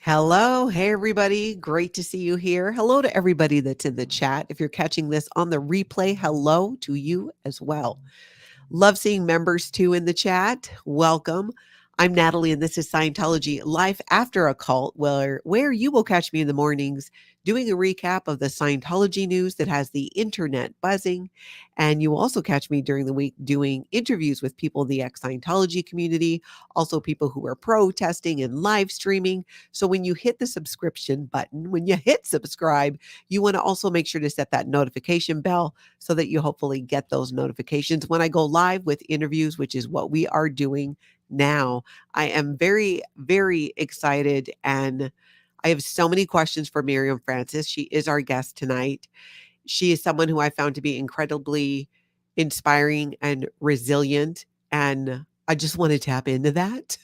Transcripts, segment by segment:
Hello. Hey, everybody. Great to see you here. Hello to everybody that's in the chat. If you're catching this on the replay, hello to you as well. Love seeing members too in the chat. Welcome. I'm Natalie, and this is Scientology Life After a Cult, where you will catch me in the mornings doing a recap of the Scientology news that has the internet buzzing. And you will also catch me during the week doing interviews with people in the ex-Scientology community, also people who are protesting and live streaming. So when you hit the subscription button, when you hit subscribe, you want to also make sure to set that notification bell so that you hopefully get those notifications when I go live with interviews, which is what we are doing now. I am very, very excited, and I have so many questions for Mirriam Francis. She is our guest tonight. She is someone who I found to be incredibly inspiring and resilient, and I just want to tap into that.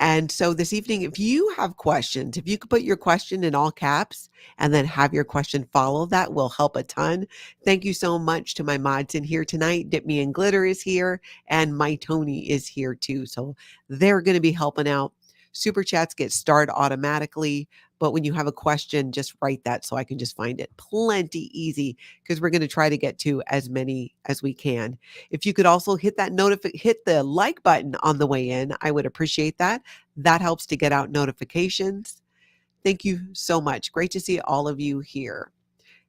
And so this evening, if you have questions, if you could put your question in all caps and then have your question follow, that will help a ton. Thank you so much to my mods in here tonight. Dip Me and Glitter is here, and My Tony is here too. So they're going to be helping out. Super chats get starred automatically, but when you have a question, just write that so I can just find it. Plenty easy, because we're going to try to get to as many as we can. If you could also hit that hit the like button on the way in, I would appreciate that. That helps to get out notifications. Thank you so much. Great to see all of you here.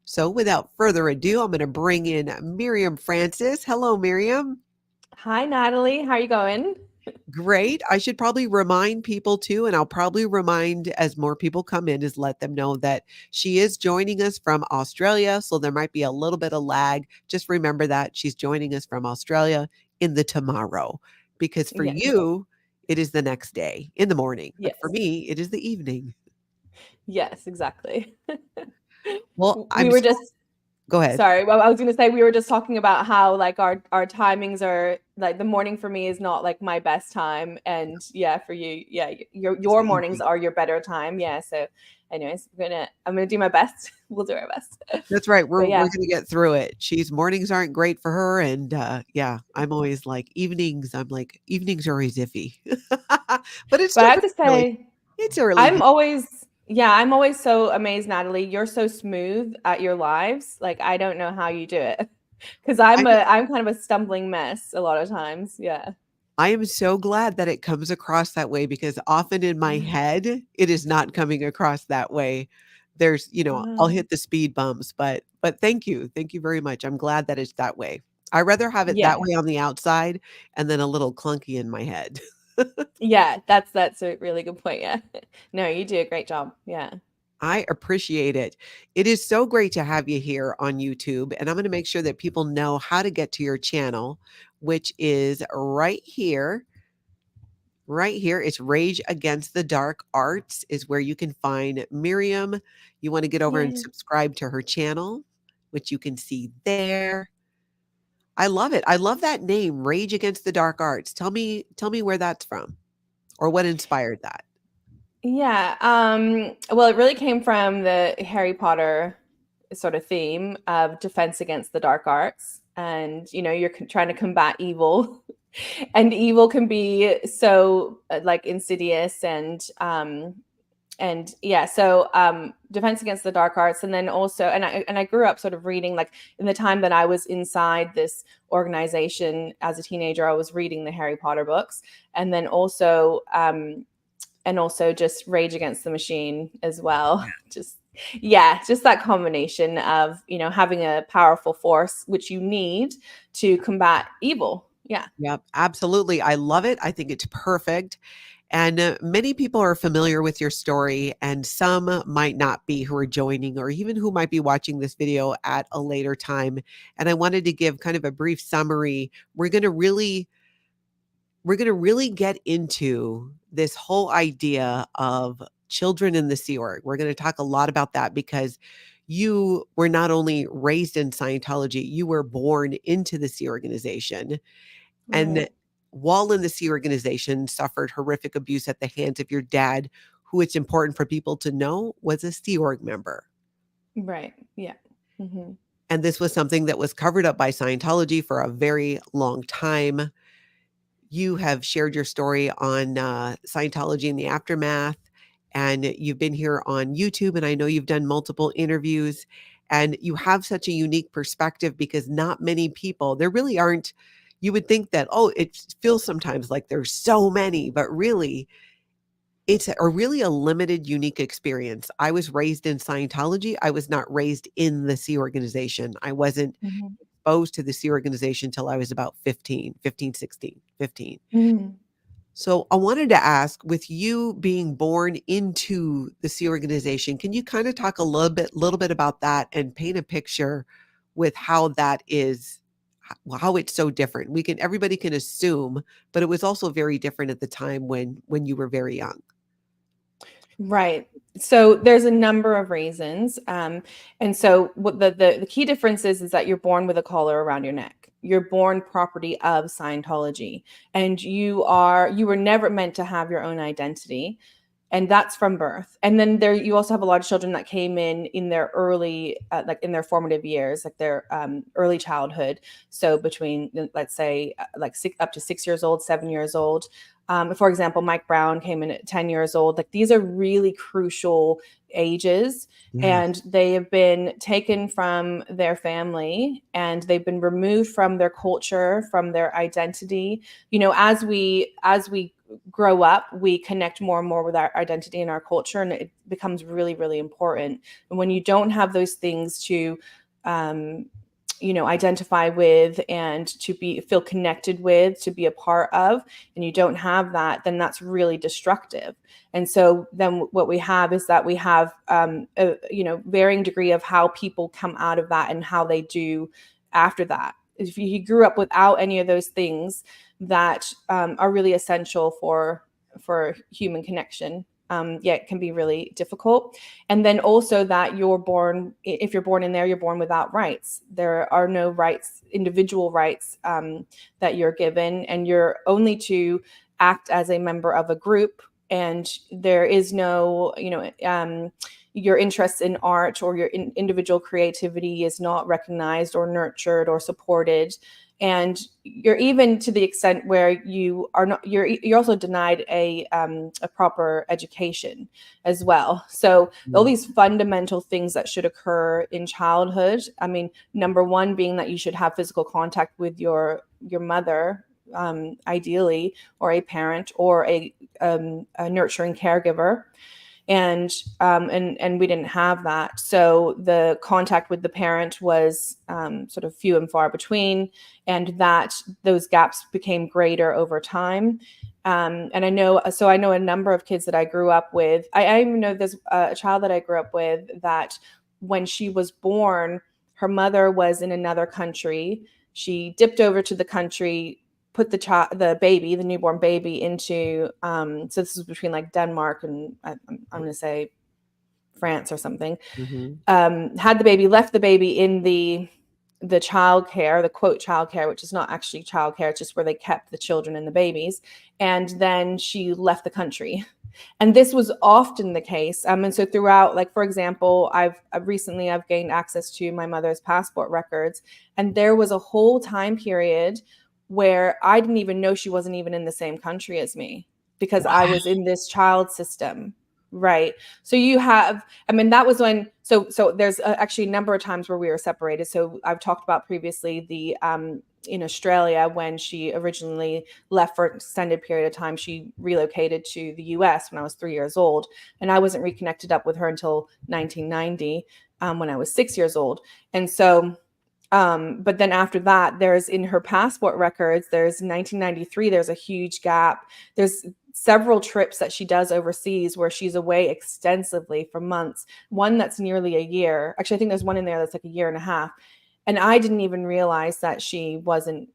So without further ado, I'm going to bring in Mirriam Francis. Hello, Mirriam. Hi, Natalie. How are you going? Great. I should probably remind people too, and I'll probably remind as more people come in, is let them know that she is joining us from Australia. So there might be a little bit of lag. Just remember that she's joining us from Australia in the tomorrow, because for Yes. you, it is the next day in the morning. But Yes. for me, it is the evening. Yes, exactly. Well, We were just go ahead. sorry. Well, I was going to say we were just talking about how like our timings are like the morning for me is not like my best time, and yeah, for you, yeah, your mornings are your better time. Yeah. So, anyways, I'm gonna do my best. We'll do our best. That's right. We're But yeah, we're gonna get through it. She's mornings aren't great for her, and yeah, I'm always like evenings. I'm like evenings are always iffy, but it's but still I have pretty to early. say It's early I'm here. always, yeah, I'm always so amazed, Natalie. You're so smooth at your lives. Like I don't know how you do it. Because I I'm kind of a stumbling mess a lot of times. Yeah. I am so glad that it comes across that way, because often in my head it is not coming across that way. There's, I'll Wow. hit the speed bumps, but thank you, thank you very much. I'm glad that it's that way. I rather have it that Yeah. way on the outside and then a little clunky in my head. Yeah, that's a really good point. Yeah. No, you do a great job. Yeah. I appreciate it. It is so great to have you here on YouTube. And I'm going to make sure that people know how to get to your channel, which is right here. Right here. It's Rage Against the Dark Arts, is where you can find Mirriam. You want to get over and Yay. subscribe to her channel, which you can see there. I love it. I love that name, Rage Against the Dark Arts. Tell me where that's from, or what inspired that. Yeah. Well, it really came from the Harry Potter sort of theme of defense against the dark arts. And, you're trying to combat evil. And evil can be so like insidious and yeah, so defense against the dark arts, and then also and I grew up sort of reading, like in the time that I was inside this organization as a teenager, I was reading the Harry Potter books, and then also just Rage Against the Machine as well. Just yeah, just that combination of having a powerful force which you need to combat evil. Yeah. Yep, absolutely. I love it. I think it's perfect. And many people are familiar with your story, and some might not be, who are joining, or even who might be watching this video at a later time. And I wanted to give kind of a brief summary. We're going to really get into this whole idea of children in the Sea Org. We're going to talk a lot about that, because you were not only raised in Scientology, you were born into the Sea Organization. And Right. while in the Sea Organization, suffered horrific abuse at the hands of your dad, who, it's important for people to know, was a Sea Org member. Right. Yeah. Hmm. And this was something that was covered up by Scientology for a very long time. You have shared your story on Scientology in the Aftermath, and you've been here on YouTube, and I know you've done multiple interviews, and you have such a unique perspective because not many people, there really aren't, you would think that, oh, it feels sometimes like there's so many, but really, it's a limited, unique experience. I was raised in Scientology. I was not raised in the Sea Organization. I wasn't Mhm. exposed to the Sea Organization till I was about 15, 16, 15. Mhm. So I wanted to ask, with you being born into the Sea Organization, can you kind of talk a little bit about that and paint a picture with how that is, how it's so different? Everybody can assume, but it was also very different at the time when you were very young. Right. So there's a number of reasons. And so what the key difference is that you're born with a collar around your neck. You're born property of Scientology. And you were never meant to have your own identity. And that's from birth. And then there you also have a lot of children that came in their early like in their formative years, like their early childhood. So between, let's say, up to 6 years old, 7 years old. For example, Mike Brown came in at 10 years old. Like, these are really crucial ages, Yeah. and they have been taken from their family, and they've been removed from their culture, from their identity. As we grow up, we connect more and more with our identity and our culture, and it becomes really, really important. And when you don't have those things to um, identify with, and to feel connected with, to be a part of, and you don't have that, then that's really destructive. And so then what we have is that we have varying degree of how people come out of that and how they do after that. If you grew up without any of those things that are really essential for human connection, it can be really difficult. And then also that if you're born in there, you're born without rights. There are no rights, individual rights, that you're given, and you're only to act as a member of a group. And there is no, your interest in art or your individual creativity is not recognized or nurtured or supported. And you're, even to the extent where you are not, you're also denied a proper education as well. So all Mm. these fundamental things that should occur in childhood, I mean, number one being that you should have physical contact with your mother, ideally, or a parent, or a nurturing caregiver. And we didn't have that, so the contact with the parent was sort of few and far between, and that those gaps became greater over time. And I know a number of kids that I grew up with. I even know there's a child that I grew up with that, when she was born, her mother was in another country. She dipped over to the country, put the newborn baby into, so this is between like Denmark and I'm going to say France or something. Mhm. Had the baby, left the baby in the childcare, the quote childcare, which is not actually childcare, it's just where they kept the children and the babies. And then she left the country. And this was often the case. And so throughout, like, for example, I've gained access to my mother's passport records, and there was a whole time period where I didn't even know she wasn't even in the same country as me, because I was in this child system. Right. So you have, I mean, that was when, so there's actually a number of times where we were separated. So I've talked about previously the, in Australia, when she originally left for an extended period of time, she relocated to the US when I was 3 years old. And I wasn't reconnected up with her until 1990, when I was 6 years old. And so, but then after that, there's, in her passport records, there's 1993, there's a huge gap. There's several trips that she does overseas where she's away extensively for months. One that's nearly a year. Actually, I think there's one in there that's like a year and a half. And I didn't even realize that she wasn't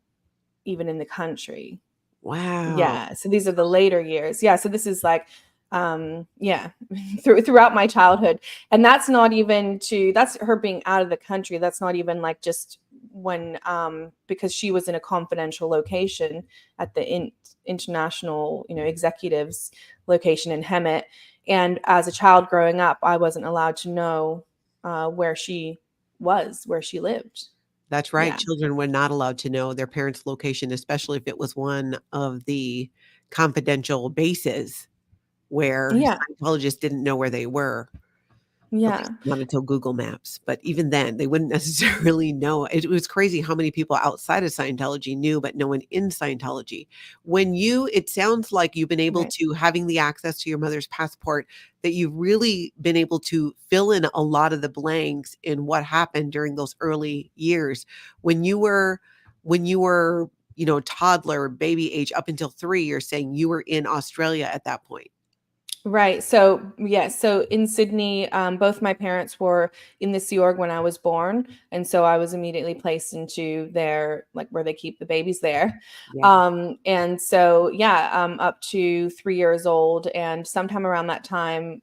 even in the country. Wow. Yeah. So these are the later years. Yeah. So this is like, yeah, throughout my childhood. And that's not even that's her being out of the country. That's not even like just when, because she was in a confidential location at the international, executives location in Hemet. And as a child growing up, I wasn't allowed to know where she where she lived. That's right. Yeah. Children were not allowed to know their parents' location, especially if it was one of the confidential bases. where Yeah. Scientologists didn't know where they were. At least Yeah. not until Google Maps, but even then, they wouldn't necessarily know. It was crazy how many people outside of Scientology knew, but no one in Scientology. It sounds like you've been able Right. to, having the access to your mother's passport, that you've really been able to fill in a lot of the blanks in what happened during those early years when you were, toddler, baby age up until 3. You're saying you were in Australia at that point. Right. So, yes. So in Sydney, both my parents were in the Sea Org when I was born. And so I was immediately placed into their, like, where they keep the babies there. Yeah. And so, yeah, up to 3 years old. And sometime around that time,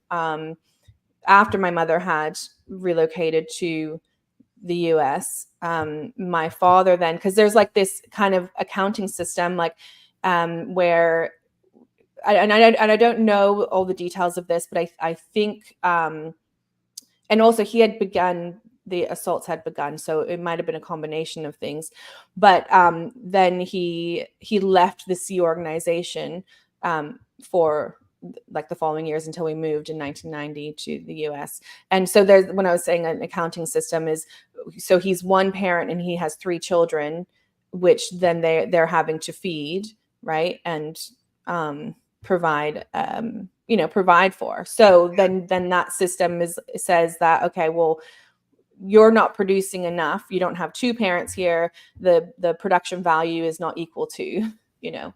after my mother had relocated to the US, my father then, because there's like this kind of accounting system, like, where and I don't know all the details of this, but I think, and also he had begun, the assaults had begun, so it might have been a combination of things. But then he left the Sea organization, for like the following years until we moved in 1990 to the US. And so there's, when I was saying an accounting system is, so he's one parent and he has 3 children, which then they're having to feed, right, and provide, provide for. So then that system says that, okay, well, you're not producing enough, you don't have 2 parents here, the production value is not equal to, you know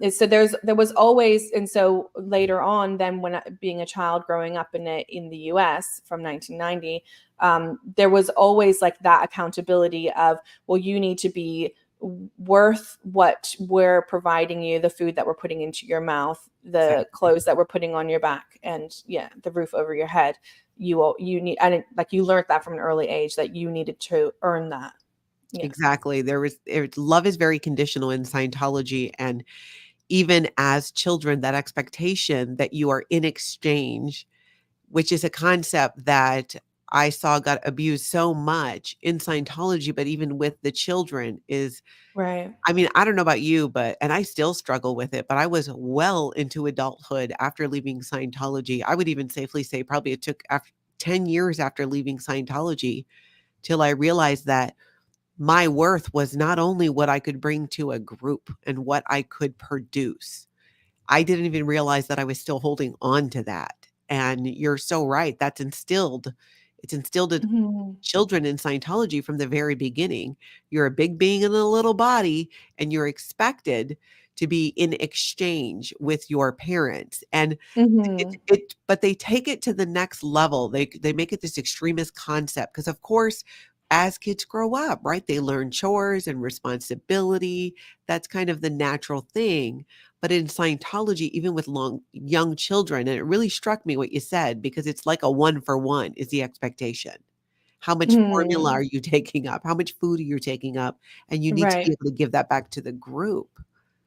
so there was always. And so later on, then, when being a child growing up in the US from 1990, there was always like that accountability of, well, you need to be worth what we're providing you, the food that we're putting into your mouth, the Exactly. clothes that we're putting on your back, and, yeah, the roof over your head. You need, and like, you learned that from an early age, that you needed to earn that. Yeah. Exactly. Love is very conditional in Scientology. And even as children, that expectation that you are in exchange, which is a concept that I saw got abused so much in Scientology, but even with the children is, Right. I mean, I don't know about you, and I still struggle with it, but I was well into adulthood after leaving Scientology. I would even safely say probably it took 10 years after leaving Scientology till I realized that my worth was not only what I could bring to a group and what I could produce. I didn't even realize that I was still holding on to that. And you're so right. It's instilled in Mhm. children in Scientology from the very beginning. You're a big being in a little body, and you're expected to be in exchange with your parents. And Mhm. but they take it to the next level. They make it this extremist concept because, of course, as kids grow up, right, they learn chores and responsibility. That's kind of the natural thing. But in Scientology, even with young children, and it really struck me what you said, because it's like a 1-for-1 is the expectation. How much formula Mhm. are you taking up? How much food are you taking up? And you need to be Right. able to give that back to the group.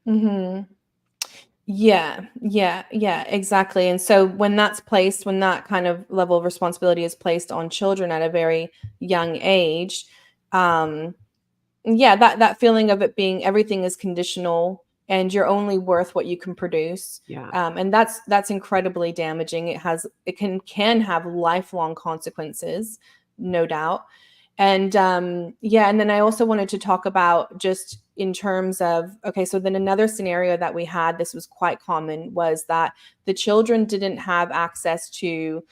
Mhm. Yeah, yeah, yeah, exactly. And so when that kind of level of responsibility is placed on children at a very young age, um, yeah, that feeling of it being, everything is conditional and you're only worth what you can produce. Yeah. And that's incredibly damaging. It can have lifelong consequences, no doubt. And yeah, and then I also wanted to talk about, just in terms of, okay, so then another scenario that we had, this was quite common, was that the children didn't have access to,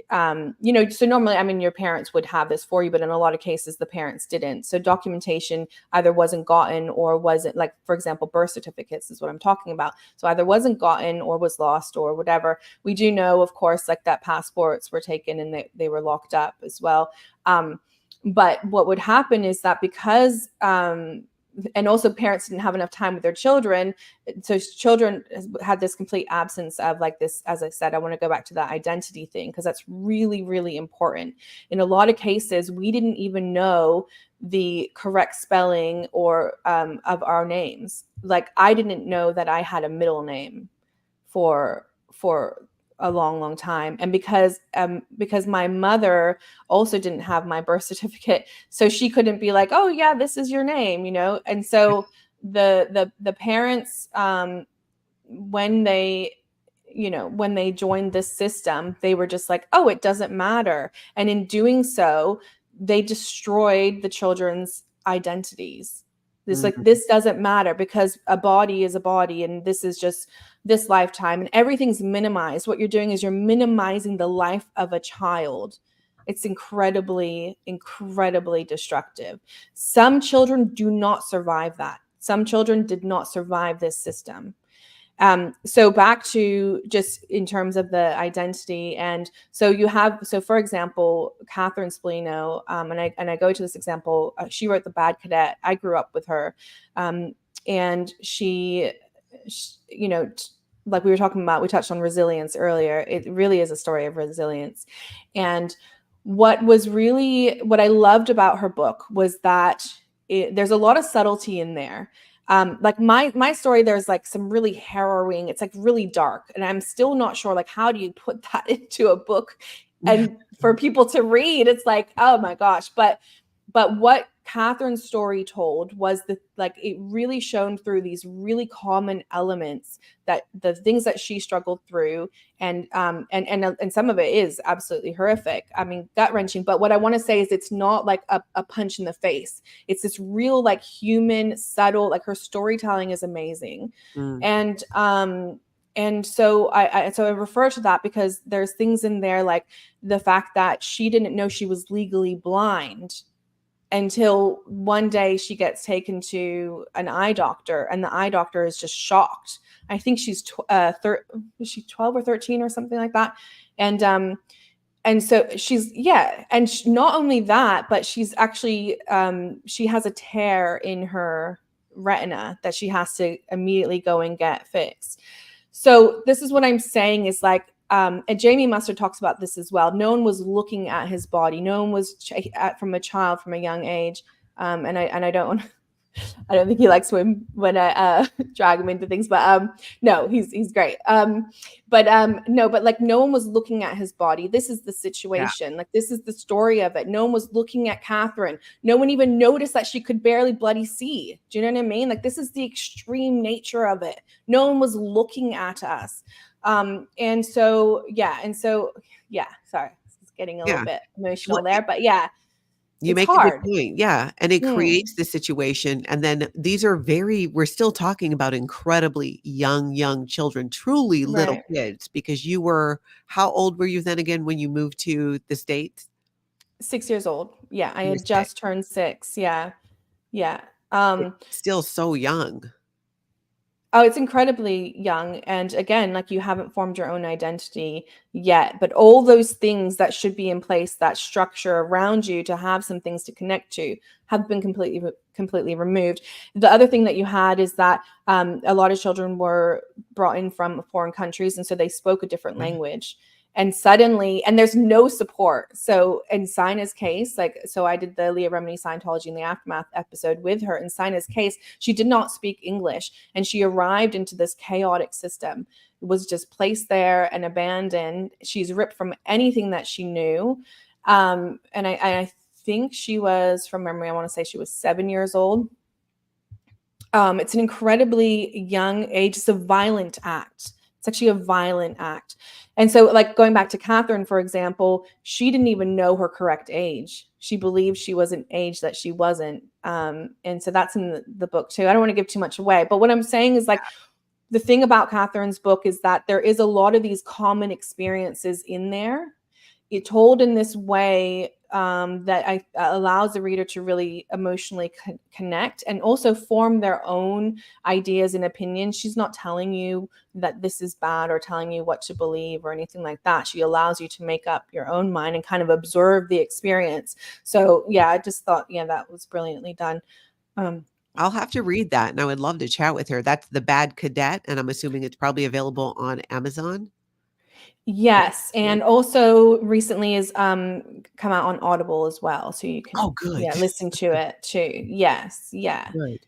so normally, I mean, your parents would have this for you, but in a lot of cases the parents didn't. So documentation either wasn't gotten, or wasn't, like, for example, birth certificates is what I'm talking about. So either wasn't gotten or was lost or whatever. We do know, of course, like, that passports were taken and they were locked up as well. But what would happen is that, because and also parents didn't have enough time with their children, so children had this complete absence of, like, this, as I said, I want to go back to that identity thing, because that's really, really important. In a lot of cases, we didn't even know the correct spelling or of our names. Like, I didn't know that I had a middle name for a long, long time. And because my mother also didn't have my birth certificate, so she couldn't be like, oh yeah, this is your name, and so the parents, when they when they joined this system, they were just like, oh, it doesn't matter. And in doing so, they destroyed the children's identities. It's like, Mhm. this doesn't matter because a body is a body, and this is just this lifetime, and everything's minimized. What you're doing is you're minimizing the life of a child. It's incredibly, incredibly destructive. Some children do not survive that. Some children did not survive this system. So back to just in terms of the identity, and so for example, Catherine Spolino, and I go to this example. She wrote The Bad Cadet. I grew up with her, and like we were talking about, we touched on resilience earlier. It really is a story of resilience, and what I loved about her book was that there's a lot of subtlety in there. Like my story, there's like some really harrowing, it's like really dark, and I'm still not sure, like, how do you put that into a book and for people to read? It's like, oh my gosh. But what Catherine's story told was it really shone through these really common elements, that the things that she struggled through, and some of it is absolutely horrific. I mean, gut wrenching. But what I want to say is, it's not like a punch in the face. It's this real, like, human, subtle, like, her storytelling is amazing. Mm. And so I refer to that because there's things in there, like the fact that she didn't know she was legally blind until one day she gets taken to an eye doctor, and the eye doctor is just shocked. I think she's 12 or 13 or something like that. And so she's, and not only that, but she's actually, she has a tear in her retina that she has to immediately go and get fixed. So this is what I'm saying is, like, and Jamie Mustard talks about this as well. No one was looking at his body. No one was from a young age. And I don't I don't think he likes when I drag him into things, but no, he's great. But like, no one was looking at his body. This is the situation. Like, this is the story of it. No one was looking at Catherine. No one even noticed that she could barely bloody see. Do you know what I mean? Like, this is the extreme nature of it. No one was looking at us. And so sorry, it's getting a little bit emotional there, but You it's make a good hard. point. Yeah. And it creates the situation. And then we're still talking about incredibly young children, truly little Right. kids, because how old were you then again when you moved to the States? 6 years old. Yeah, I You were had 6. just turned 6. Yeah. Yeah. It's still so young. Oh, it's incredibly young. And again, like, you haven't formed your own identity yet, but all those things that should be in place, that structure around you to have some things to connect to, have been completely removed. The other thing that you had is that a lot of children were brought in from foreign countries, and so they spoke a different language. And suddenly, and there's no support. So in Sina's case, so I did the Leah Remini Scientology in the Aftermath episode with her. In Sina's case, she did not speak English, and she arrived into this chaotic system, was just placed there and abandoned. She's ripped from anything that she knew. And I think she was, from memory, I want to say she was 7 years old. It's an incredibly young age. It's a violent act. It's actually a violent act. And so, like, going back to Catherine, for example, she didn't even know her correct age. She believed she was an age that she wasn't. And so that's in the book too. I don't want to give too much away, but what I'm saying is, like, the thing about Catherine's book is that there is a lot of these common experiences in there. It told in this way that allows the reader to really emotionally connect and also form their own ideas and opinions. She's not telling you that this is bad or telling you what to believe or anything like that. She allows you to make up your own mind and kind of observe the experience. So I just thought, that was brilliantly done. I'll have to read that, and I would love to chat with her. That's The Bad Cadet, and I'm assuming it's probably available on Amazon. Yes, and also recently is come out on Audible as well, so you can Oh, good. listen to it too. Yes, yeah. Good.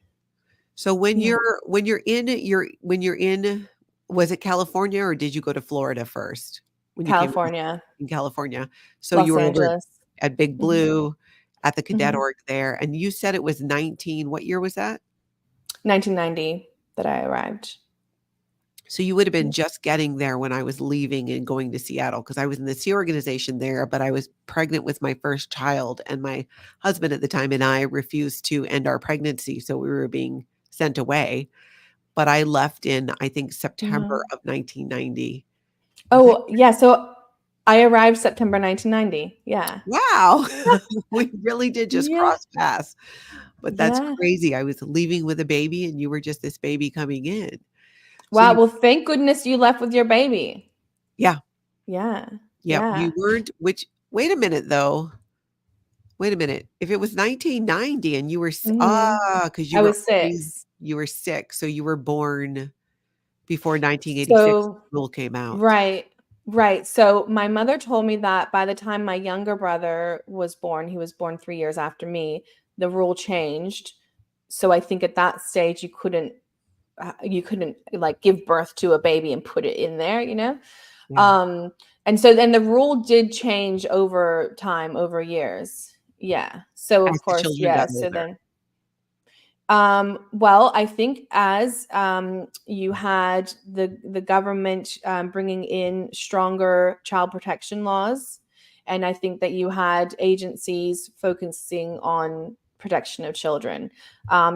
So when Yeah. you're in, was it California or did you go to Florida first when you came California, in California? So you Los were over Angeles. at Big Mhm, Blue at the cadet mhm. org there, and you said it was 19. What year was that? 1990 that I arrived. So you would have been just getting there when I was leaving and going to Seattle, because I was in the Sea organization there, but I was pregnant with my first child, and my husband at the time and I refused to end our pregnancy, so we were being sent away. But I left in, I think, September Mhm. of 1990. Was that Oh, yeah, so I arrived September 1990. Yeah. wow. We really did just Yeah. cross paths. But that's Yeah. crazy. I was leaving with a baby and you were just this baby coming in. So Wow, you well, thank goodness you left with your baby. yeah, Yeah. yeah, Yeah. you weren't which wait a minute though. Wait a minute. If it was 1990 and you were Mhm. because I was 6. you were sick, so you were born before 1986 So rule came out. right. Right. So my mother told me that by the time my younger brother was born, he was born 3 years after me, the rule changed. So I think at that stage you couldn't like give birth to a baby and put it in there, you know? Yeah. Um, and so then the rule did change over time, over years. Yeah. So of As the course, children yeah. got So older. then well, I think as you had the government bringing in stronger child protection laws, and I think that you had agencies focusing on protection of children.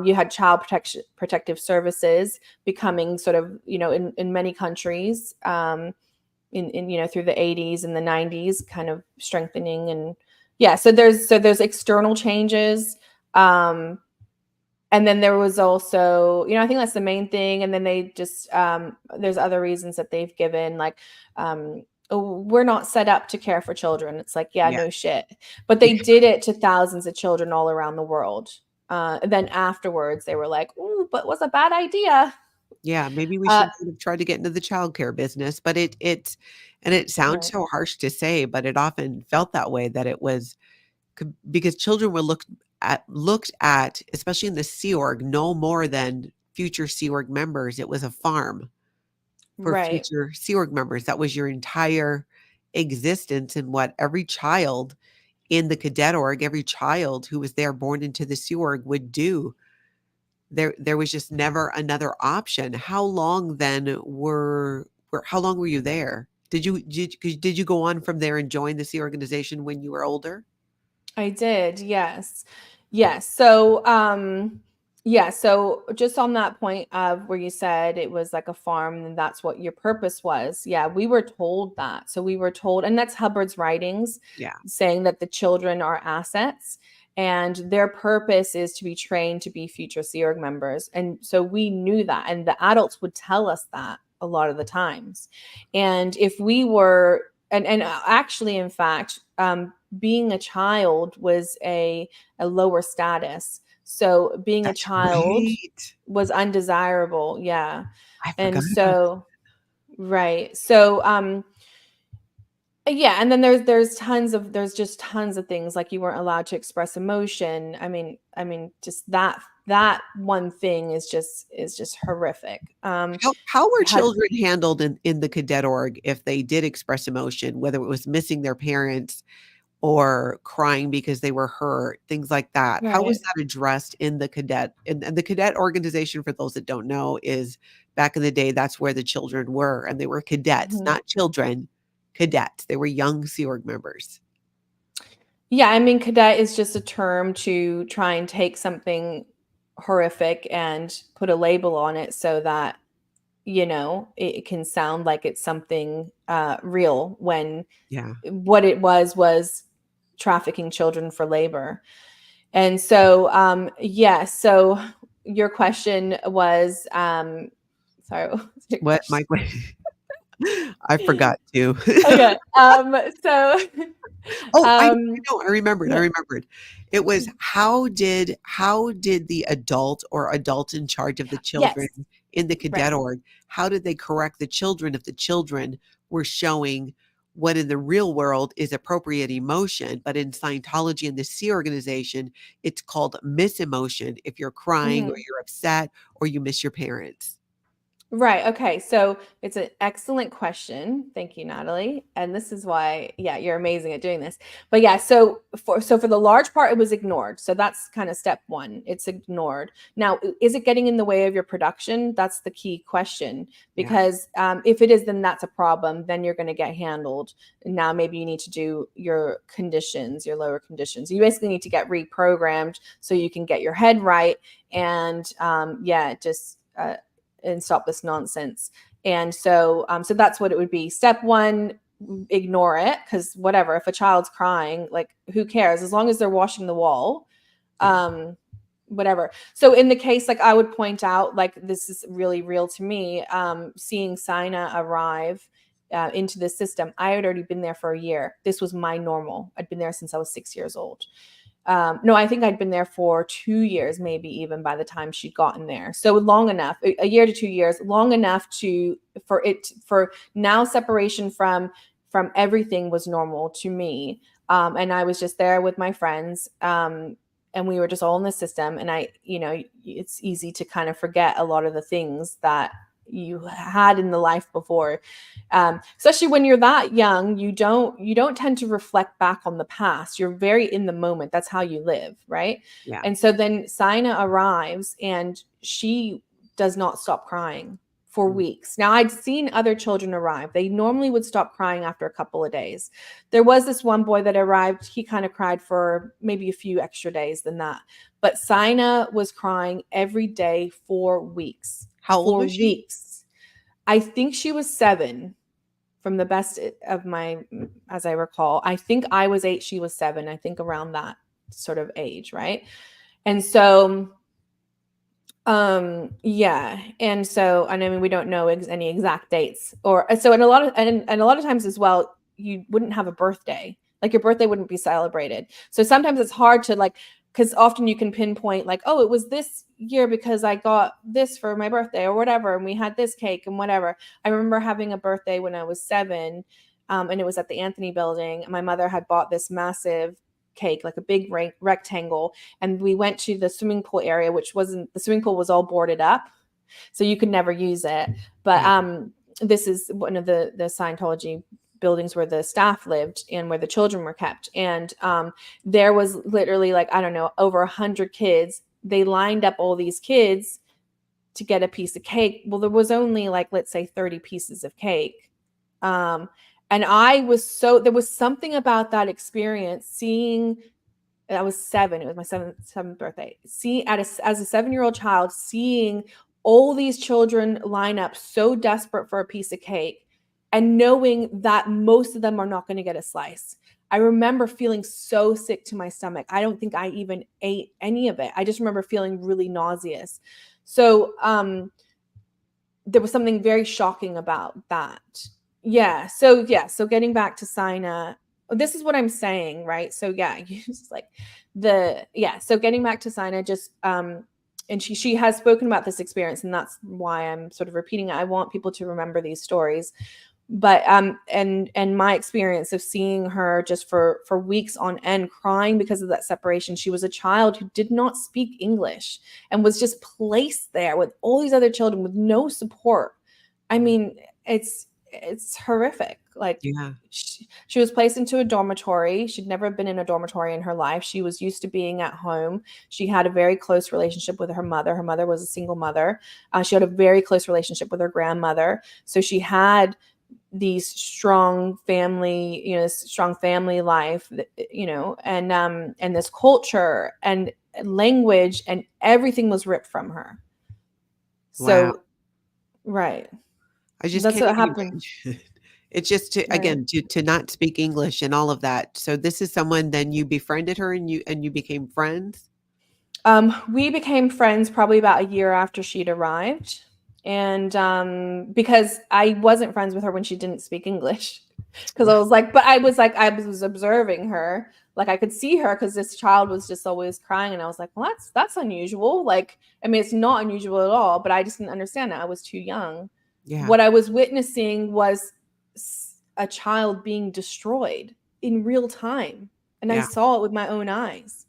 You had child protection protective services becoming sort of in many countries in through the 80s and the 90s, kind of strengthening and yeah. So there's external changes. Um, and then there was also, I think that's the main thing. And then they just, there's other reasons that they've given, like, oh, we're not set up to care for children. It's like, yeah, Yeah. no shit. But they did it to thousands of children all around the world. And then afterwards, they were like, "Ooh, but it was a bad idea." Yeah, maybe we Uh, should sort of try to get into the childcare business, but it and it sounds right, so harsh to say, but it often felt that way that it was because children were looked at, especially in the Sea Org, no more than future Sea Org members. It was a farm for right. future Sea Org members. That was your entire existence, and what every child in the cadet org, every child who was there born into the Sea Org would do. There was just never another option. How long then how long were you there? Did you go on from there and join the Sea organization when you were older? I did, yes. Yes. So, yeah, so just on that point of where you said it was like a farm and that's what your purpose was. Yeah, we were told that. So we were told, and that's Hubbard's writings Yeah. saying that the children are assets and their purpose is to be trained to be future Sea Org members. And so we knew that, and the adults would tell us that a lot of the times. And if we were, and actually, in fact, being a child was a lower status. So being a That's child right. was undesirable. Yeah. I And forgot about that. so, right. So, yeah, and then there's just tons of things like you weren't allowed to express emotion. I mean, just that one thing is just horrific. How were Had children handled in the cadet org if they did express emotion, whether it was missing their parents or crying because they were hurt, things like that? How was right. that addressed in the cadet? And the cadet organization, for those that don't know, is back in the day, that's where the children were, and they were cadets, Mhm. not children, cadets. They were young Sea Org members. Yeah, I mean, cadet is just a term to try and take something horrific and put a label on it so that, it can sound like it's something real when Yeah. what it was trafficking children for labor. And so, yeah, so your question was, sorry, what was your What my question? I forgot to. Okay. So, Oh, I um, know, I yeah, remembered. It was how did the adult or adult in charge of the children yes, in the right. cadet org, how did they correct the children if the children were showing what in the real world is appropriate emotion, but in Scientology and the Sea organization, it's called misemotion if you're crying or Mhm. you're upset or you miss your parents. Right. Okay. So it's an excellent question. Thank you, Natalie. And this is why, yeah, you're amazing at doing this. But yeah, so for the large part, it was ignored. So that's kind of step one. It's ignored. Now, is it getting in the way of your production? That's the key question. Yeah. Because if it is, then that's a problem. Then you're going to get handled. Now, maybe you need to do your conditions, your lower conditions. You basically need to get reprogrammed so you can get your head right. And yeah, just and stop this nonsense. And so that's what it would be. Step one, ignore it, because whatever, if a child's crying, like who cares, as long as they're washing the wall. Yeah. Whatever. So in the case, like I would point out, like this is really real to me, seeing Sina arrive into the system. I had already been there for a year. This was my normal. I'd been there since I was 6 years old. No, I think I'd been there for 2 years, maybe even by the time she'd gotten there. So long enough, a year to 2 years, long enough for now separation from everything was normal to me. And I was just there with my friends. And we were just all in the system. And it's easy to kind of forget a lot of the things that you had in the life before, especially when you're that young. You don't tend to reflect back on the past. You're very in the moment. That's how you live, right? Yeah. And so then Sina arrives and she does not stop crying for Mm. weeks. Now, I'd seen other children arrive. They normally would stop crying after a couple of days. There was this one boy that arrived. He kind of cried for maybe a few extra days than that. But Sina was crying every day for weeks. How old For was she? weeks. I think she was 7, from the best of my, as I recall. I think I was 8, she was 7. I think around that sort of age, right? And so yeah. And so, and I mean, we don't know any exact dates, or so, and a lot of times as well, you wouldn't have a birthday. Like your birthday wouldn't be celebrated. So sometimes it's hard to, like, because often you can pinpoint, like, oh, it was this year because I got this for my birthday or whatever, and we had this cake and whatever. I remember having a birthday when I was 7, and it was at the Anthony Building. My mother had bought this massive cake, like a big rectangle, and we went to the swimming pool area, which wasn't, the swimming pool was all boarded up, so you could never use it. But Yeah. this is one of the Scientology buildings where the staff lived and where the children were kept. And there was literally, like, I don't know, over 100 kids. They lined up all these kids to get a piece of cake. Well, there was only, like, let's say 30 pieces of cake. And there was something about that experience, seeing, I was 7. It was my seventh birthday. As a 7-year-old child, seeing all these children line up so desperate for a piece of cake, and knowing that most of them are not going to get a slice. I remember feeling so sick to my stomach. I don't think I even ate any of it. I just remember feeling really nauseous. So there was something very shocking about that. Yeah. So getting back to Sina, this is what I'm saying, right? So yeah, you just like so getting back to Sina, just and she has spoken about this experience, and that's why I'm sort of repeating it. I want people to remember these stories. But and my experience of seeing her just for weeks on end crying because of that separation. She was a child who did not speak English and was just placed there with all these other children with no support. I mean, it's horrific. Like, Yeah. she was placed into a dormitory. She'd never been in a dormitory in her life. She was used to being at home. She had a very close relationship with her mother. Her mother was a single mother. She had a very close relationship with her grandmother. So she had these strong family, strong family life, and this culture and language, and everything was ripped from her. Wow. So, right. I just That's can't what even happened. imagine. It's just to, Right. again, to not speak English and all of that. So this is someone, then you befriended her and you became friends? We became friends probably about a year after she'd arrived. And because I wasn't friends with her when she didn't speak English. Because Wow. I was observing her. Like, I could see her because this child was just always crying. And I was like, well, that's unusual. Like, I mean, it's not unusual at all, but I just didn't understand it. I was too young. Yeah. What I was witnessing was a child being destroyed in real time. And I Yeah. saw it with my own eyes.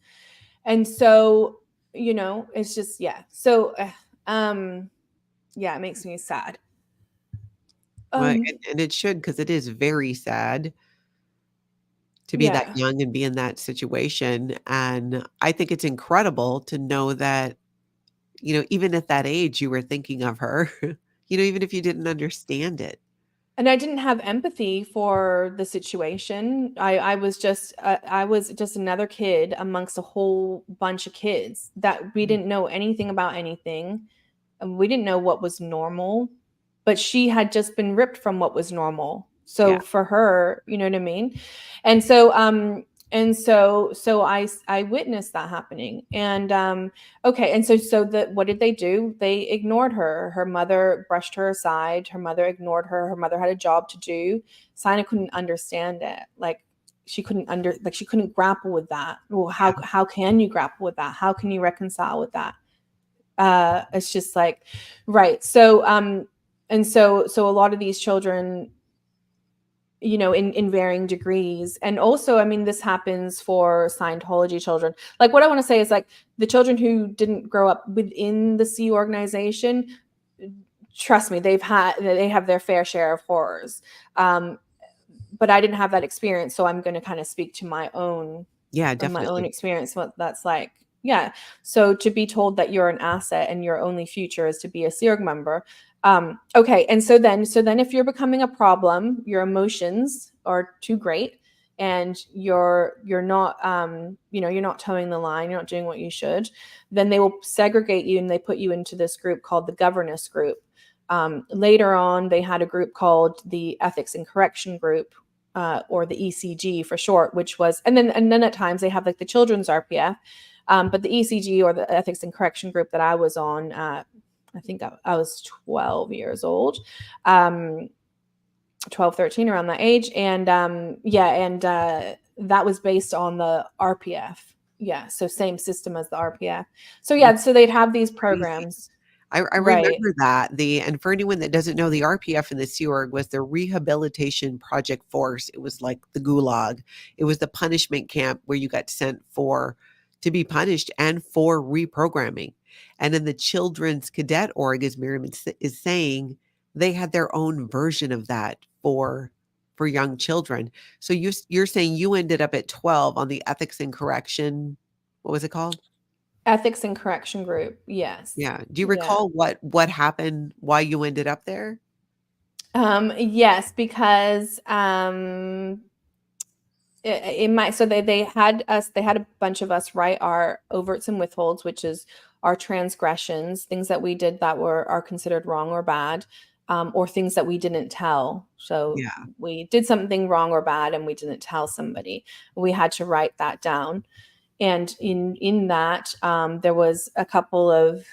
And so, it's just, yeah. So, um, Yeah, it makes me sad. Well, Um, and it should, because it is very sad to be that yeah. young and be in that situation, and I think it's incredible to know that, even at that age, you were thinking of her, even if you didn't understand it. And I didn't have empathy for the situation. I was just another kid amongst a whole bunch of kids that we Mm, didn't know anything about anything. And we didn't know what was normal, but she had just been ripped from what was normal. yeah, So for her, you know what I mean? And so I witnessed that happening. And okay, and so the what did they do? They ignored her. Her mother brushed her aside. Her mother ignored her. Her mother had a job to do. Sina couldn't understand it. Like she couldn't grapple with that. Well, yeah, how can you grapple with that? How can you reconcile with that? It's just like, right. So a lot of these children, in varying degrees. And also, I mean, this happens for Scientology children. Like, what I want to say is, like, the children who didn't grow up within the Sea organization, trust me, they have their fair share of horrors. um, but I didn't have that experience, so I'm going to kind of speak to yeah, my own definitely. experience, what that's like. Yeah. So to be told that you're an asset and your only future is to be a Sea Org member. Okay. And so then if you're becoming a problem, your emotions are too great, and you're not you're not towing the line, you're not doing what you should, then they will segregate you and they put you into this group called the governess group. Later on, they had a group called the Ethics and Correction Group, or the ECG for short, which was, and then at times they have like the children's RPF, but the ECG, or the Ethics and Correction Group that I was on, I think I was 12 years old, um, 12, 13, around that age, and yeah, and that was based on the RPF. Yeah, so same system as the RPF. So Which yeah, so they'd have these is crazy. programs, I right? remember that, and for anyone that doesn't know, the RPF and the Sea Org was the Rehabilitation Project Force. It was like the Gulag. It was the punishment camp where you got sent to be punished and for reprogramming. And in the Children's Cadet Org, as Mirriam is saying, they had their own version of that for young children. So you're saying you ended up at 12 on the Ethics and Correction. What was it called? Ethics and Correction Group. Yes. Yeah. Do you Yeah. recall what happened, why you ended up there? Yes, because it might, so they had a bunch of us write our overts and withholds, which is our transgressions, things that we did that are considered wrong or bad, or things that we didn't tell. So Yeah. we did something wrong or bad and we didn't tell somebody. We had to write that down. And in that, there was a couple of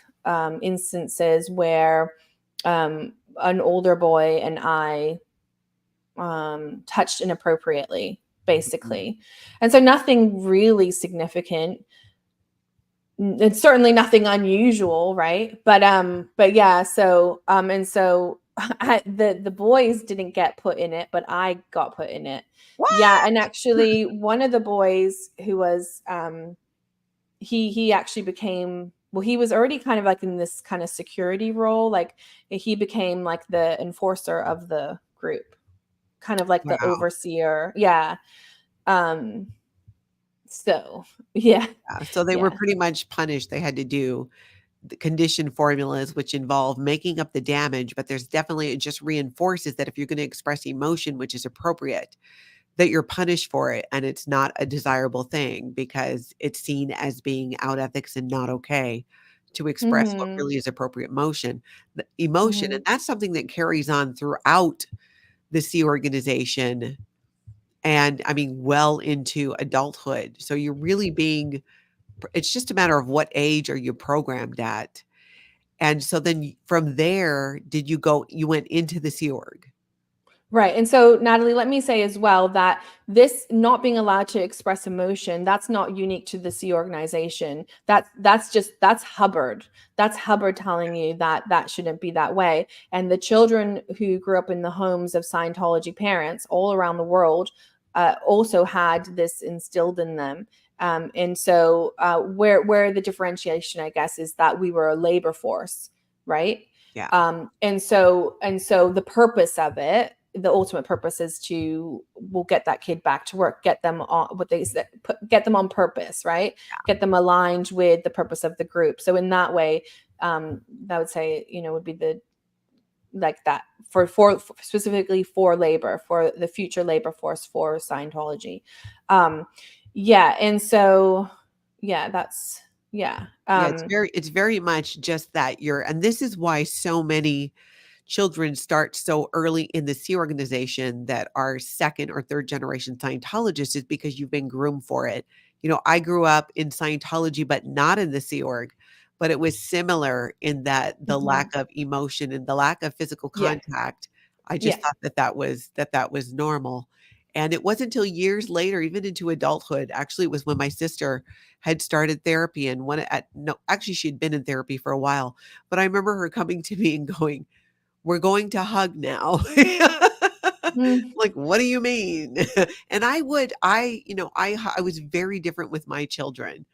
instances where an older boy and I touched inappropriately, Mhm. basically. And so nothing really significant. It's certainly nothing unusual, right? But yeah, and so the boys didn't get put in it, but I got put in it. Yeah, What? and actually one of the boys who was he actually became, well, he was already kind of like in this kind of security role, like he became like the enforcer of the group, kind of like the Wow. overseer. Yeah. Um, so yeah, Yeah, so they were yeah. pretty much punished. They had to do the condition formulas, which involve making up the damage, but there's definitely, it just reinforces that if you're gonna express emotion, which is appropriate, that you're punished for it, and it's not a desirable thing because it's seen as being out ethics and not okay to express what Mhm. really is appropriate emotion, and Mhm. that's something that carries on throughout the C organization, and I mean, well into adulthood. So you're really being it's just a matter of what age are you programmed at. And so then from there, you went into the Sea Org. Right. And so, Natalie, let me say as well that this not being allowed to express emotion, that's not unique to the Sea organization. That's Hubbard. That's Hubbard telling you that that shouldn't be that way. And the children who grew up in the homes of Scientology parents all around the world also had this instilled in them. And so, where the differentiation, I guess, is that we were a labor force, right? Yeah. And so the purpose of it, the ultimate purpose, is to we'll get that kid back to work, get them on what they said, get them on purpose, right? Get them aligned with the purpose of the group. So in that way, I would say, would be the like that for specifically for labor, for the future labor force for Scientology. um yeah, and so yeah, that's yeah. Yeah, it's very much just that and this is why so many children start so early in the Sea organization that are second or third generation Scientologists, is because you've been groomed for it. I grew up in Scientology, but not in the Sea Org, but it was similar in that the Mhm. lack of emotion and the lack of physical Yeah, contact. I yeah. just thought that was normal. And it wasn't until years later, even into adulthood, actually, it was when my sister had started therapy, and no, actually, she'd been in therapy for a while, but I remember her coming to me and going, "We're going to hug now." Mm, Like, "What do you mean?" And I was very different with my children,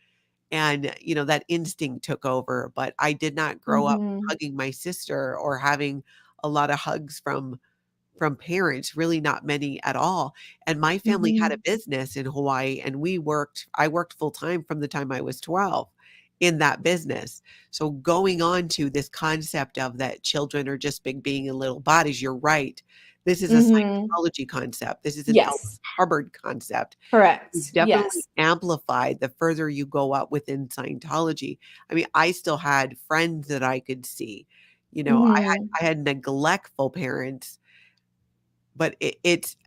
and, that instinct took over, but I did not grow up mhm, hugging my sister or having a lot of hugs from parents, really not many at all. And my family had a mhm, business in Hawaii, and I worked full time from the time I was 12 in that business. So going on to this concept of that children are just big being in little bodies, you're right. This is a mhm. Scientology concept. This is an Elvis Yes, Hubbard concept. It's correct. definitely Yes. amplified the further you go up within Scientology. I mean, I still had friends that I could see. Mhm, I had neglectful parents, but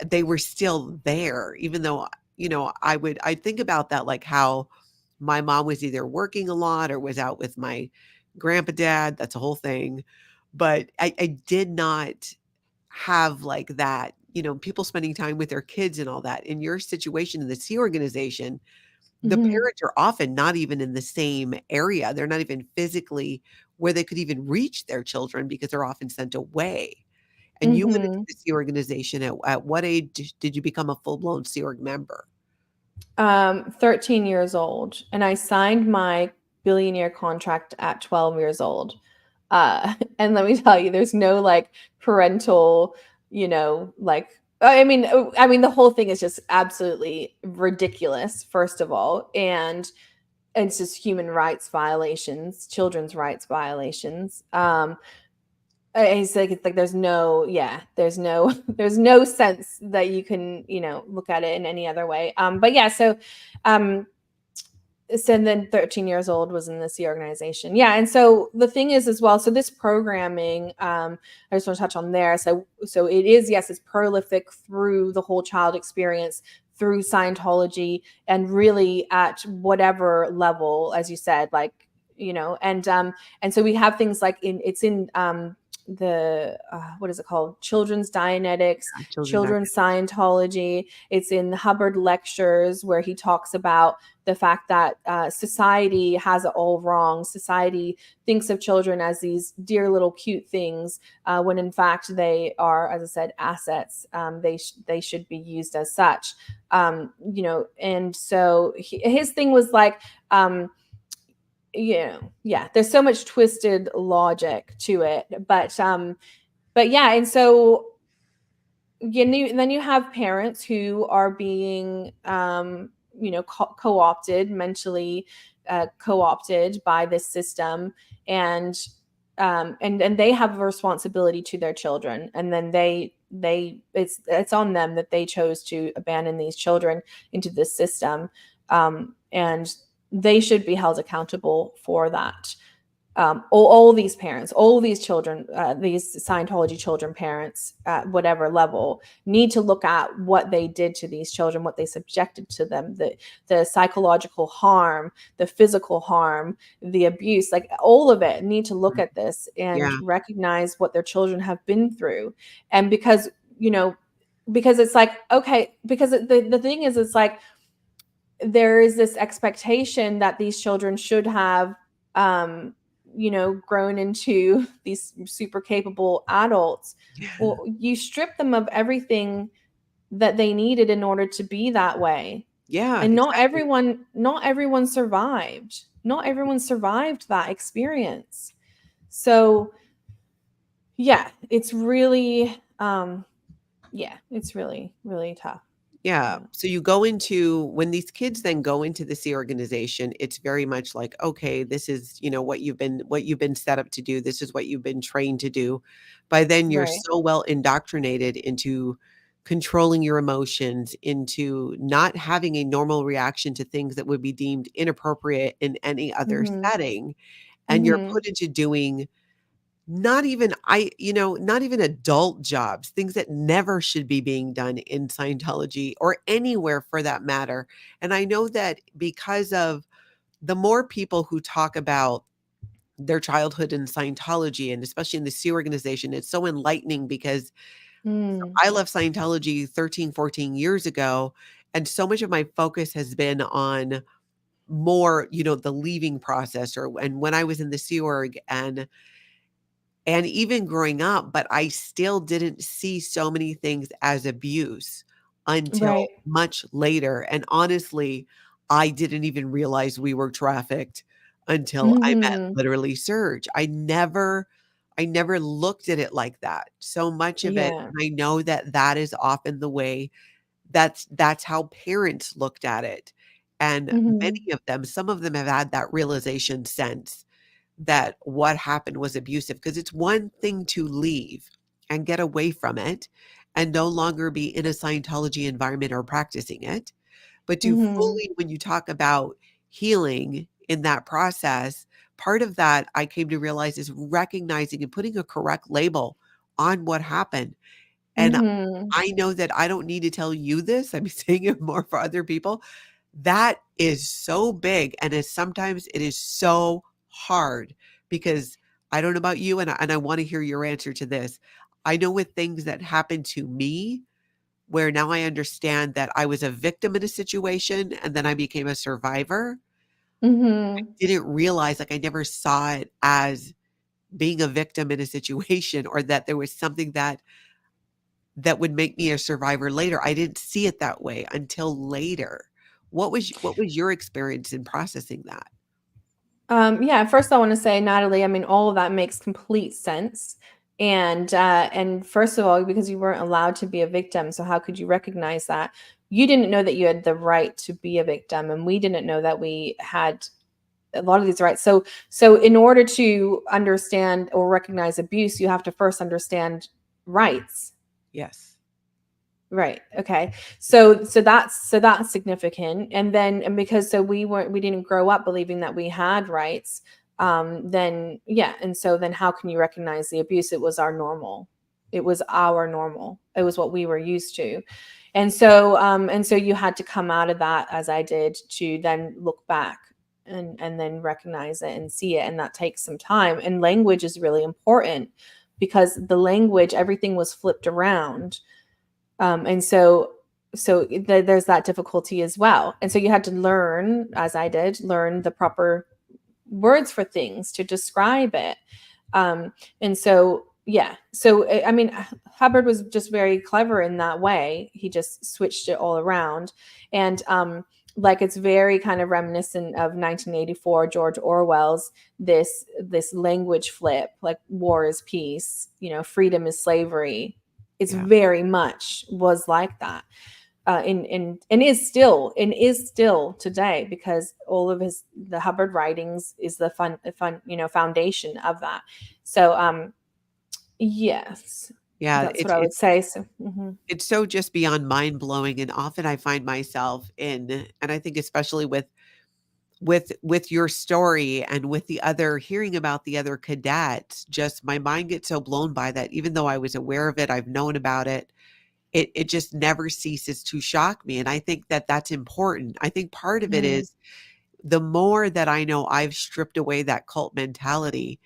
they were still there, even though, I think about that, like how my mom was either working a lot or was out with my grandpa dad. That's a whole thing. But I did not have like that, people spending time with their kids and all that. In your situation in the Sea organization, the mhm, parents are often not even in the same area. They're not even physically where they could even reach their children because they're often sent away. And you went into mhm. the Sea organization at what age did you become a full-blown Sea Org member? 13 years old, and I signed my billionaire contract at 12 years old. And let me tell you, there's no like parental, like I mean, the whole thing is just absolutely ridiculous, first of all, and it's just human rights violations, children's rights violations. It's like there's no, yeah, there's no there's no sense that you can, look at it in any other way. But yeah, um so then 13 years old was in the C organization. Yeah, and so the thing is as well, so this programming, I just want to touch on there. So it is, yes, it's prolific through the whole child experience, through Scientology, and really at whatever level, as you said, like, and so we have things like in the what is it called, children's Dianetics, Children that children's Scientology. It's in the Hubbard lectures, where he talks about the fact that society has it all wrong. Society thinks of children as these dear little cute things, when in fact they are, as I said, assets. They should be used as such. And so his thing was like, yeah, there's so much twisted logic to it, but yeah, and so then you have parents who are being co-opted, mentally co-opted by this system, and and they have a responsibility to their children, and then it's on them that they chose to abandon these children into this system, and they should be held accountable for that. All these parents, all these children, these Scientology children parents at whatever level, need to look at what they did to these children, what they subjected to them, the psychological harm, the physical harm, the abuse, like all of it. Need to look at this and yeah, recognize what their children have been through, and you know because it's like, okay, because the thing is, it's like there is this expectation that these children should have, um, grown into these super capable adults. Well, you strip them of everything that they needed in order to be that way. yeah, And exactly. not everyone survived. Not everyone survived that experience. So yeah, it's really, yeah, it's really, really tough. Yeah. Yeah. So you go into when these kids then go into the C organization, it's very much like, okay, this is, what you've been set up to do. This is what you've been trained to do. By then you're Right. so well indoctrinated into controlling your emotions, into not having a normal reaction to things that would be deemed inappropriate in any other Mhm. setting. And you're Mhm. put into doing not even adult jobs, things that never should be being done in Scientology or anywhere for that matter. And I know that because of the more people who talk about their childhood in Scientology, and especially in the C organization, it's so enlightening because Mm. I left Scientology 13, 14 years ago. And so much of my focus has been on more, the leaving process and when I was in the Sea Org and even growing up, but I still didn't see so many things as abuse until Right. much later, and honestly, I didn't even realize we were trafficked until I met Mhm. literally Serge. I never looked at it like that. So much of it, Yeah. and I know that that is often the way that's how parents looked at it, and Mhm. many of them, some of them have had that realization since that what happened was abusive, because it's one thing to leave and get away from it and no longer be in a Scientology environment or practicing it, but to Mhm. fully, when you talk about healing in that process, part of that I came to realize is recognizing and putting a correct label on what happened. And Mhm. I know that I don't need to tell you this, I'm saying it more for other people. That is so big, and sometimes it is so hard because I don't know about you, and I wanna hear your answer to this. I know with things that happened to me, where now I understand that I was a victim in a situation and then I became a survivor, Mhm. didn't realize, like, I never saw it as being a victim in a situation or that there was something that would make me a survivor later. I didn't see it that way until later. What was your experience in processing that? Yeah, first I want to say, Natalie, I mean, all of that makes complete sense. And first of all, because you weren't allowed to be a victim, so how could you recognize that? You didn't know that you had the right to be a victim, and we didn't know that we had a lot of these rights. So in order to understand or recognize abuse, you have to first understand rights. Yes. Right. Okay. So that's significant. And because we didn't grow up believing that we had rights, then yeah, and so then how can you recognize the abuse? It was our normal. It was our normal. It was what we were used to. And so you had to come out of that, as I did, to then look back and then recognize it and see it. And that takes some time. And language is really important because the language, everything was flipped around, and so there's that difficulty as well. And so you had to learn, as I did, learn the proper words for things to describe it. And so yeah, so I mean, Hubbard was just very clever in that way. He just switched it all around. And like, it's very kind of reminiscent of 1984, George Orwell's this language flip, like war is peace, freedom is slavery. It's Yeah. very much was like that, and is still today, because all of the Hubbard writings is the foundation of that. So yes, Yeah, that's what it's I would it's say. So mhm. it's so just beyond mind-blowing, and often I find myself in, and I think especially with your story and with the other, hearing about the other cadets, just my mind gets so blown by that. Even though I was aware of it, I've known about it, it just never ceases to shock me, and I think that that's important. I think part of it Mhm. is the more that I know I've stripped away that cult mentality,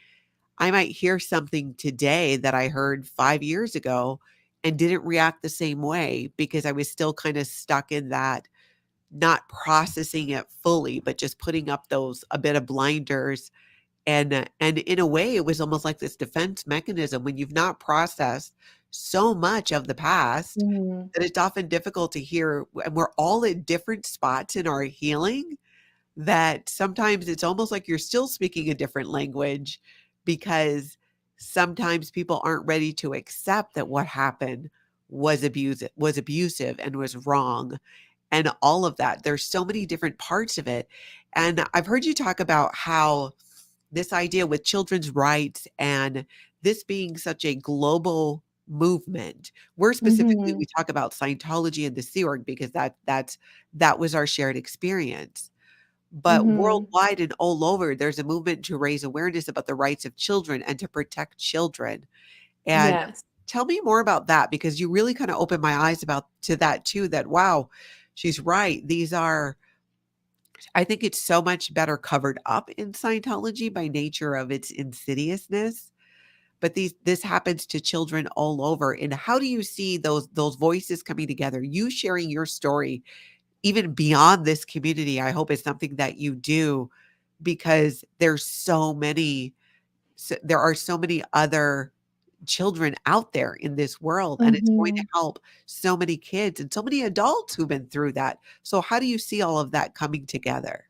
I might hear something today that I heard 5 years ago and didn't react the same way because I was still kinda stuck in that, not processing it fully, but just putting up those a bit of blinders, and in a way, it was almost like this defense mechanism when you've not processed so much of the past Mhm. that it's often difficult to hear, and we're all at different spots in our healing, that sometimes it's almost like you're still speaking a different language because sometimes people aren't ready to accept that what happened was abusive and was wrong, and all of that. There's so many different parts of it. And I've heard you talk about how this idea with children's rights and this being such a global movement. We're specifically, Mm-hmm. we talk about Scientology and the Sea Org because that was our shared experience. But Mm-hmm. worldwide and all over, there's a movement to raise awareness about the rights of children and to protect children. And Yes. tell me more about that, because you really kind of opened my eyes about to that too, that wow, she's right. These are, I think it's so much better covered up in Scientology by nature of its insidiousness. But this happens to children all over. And how do you see those voices coming together? You sharing your story even beyond this community, I hope is something that you do, because there are so many other children out there in this world, and it's going to Mm-hmm. help so many kids and so many adults who've been through that. So how do you see all of that coming together?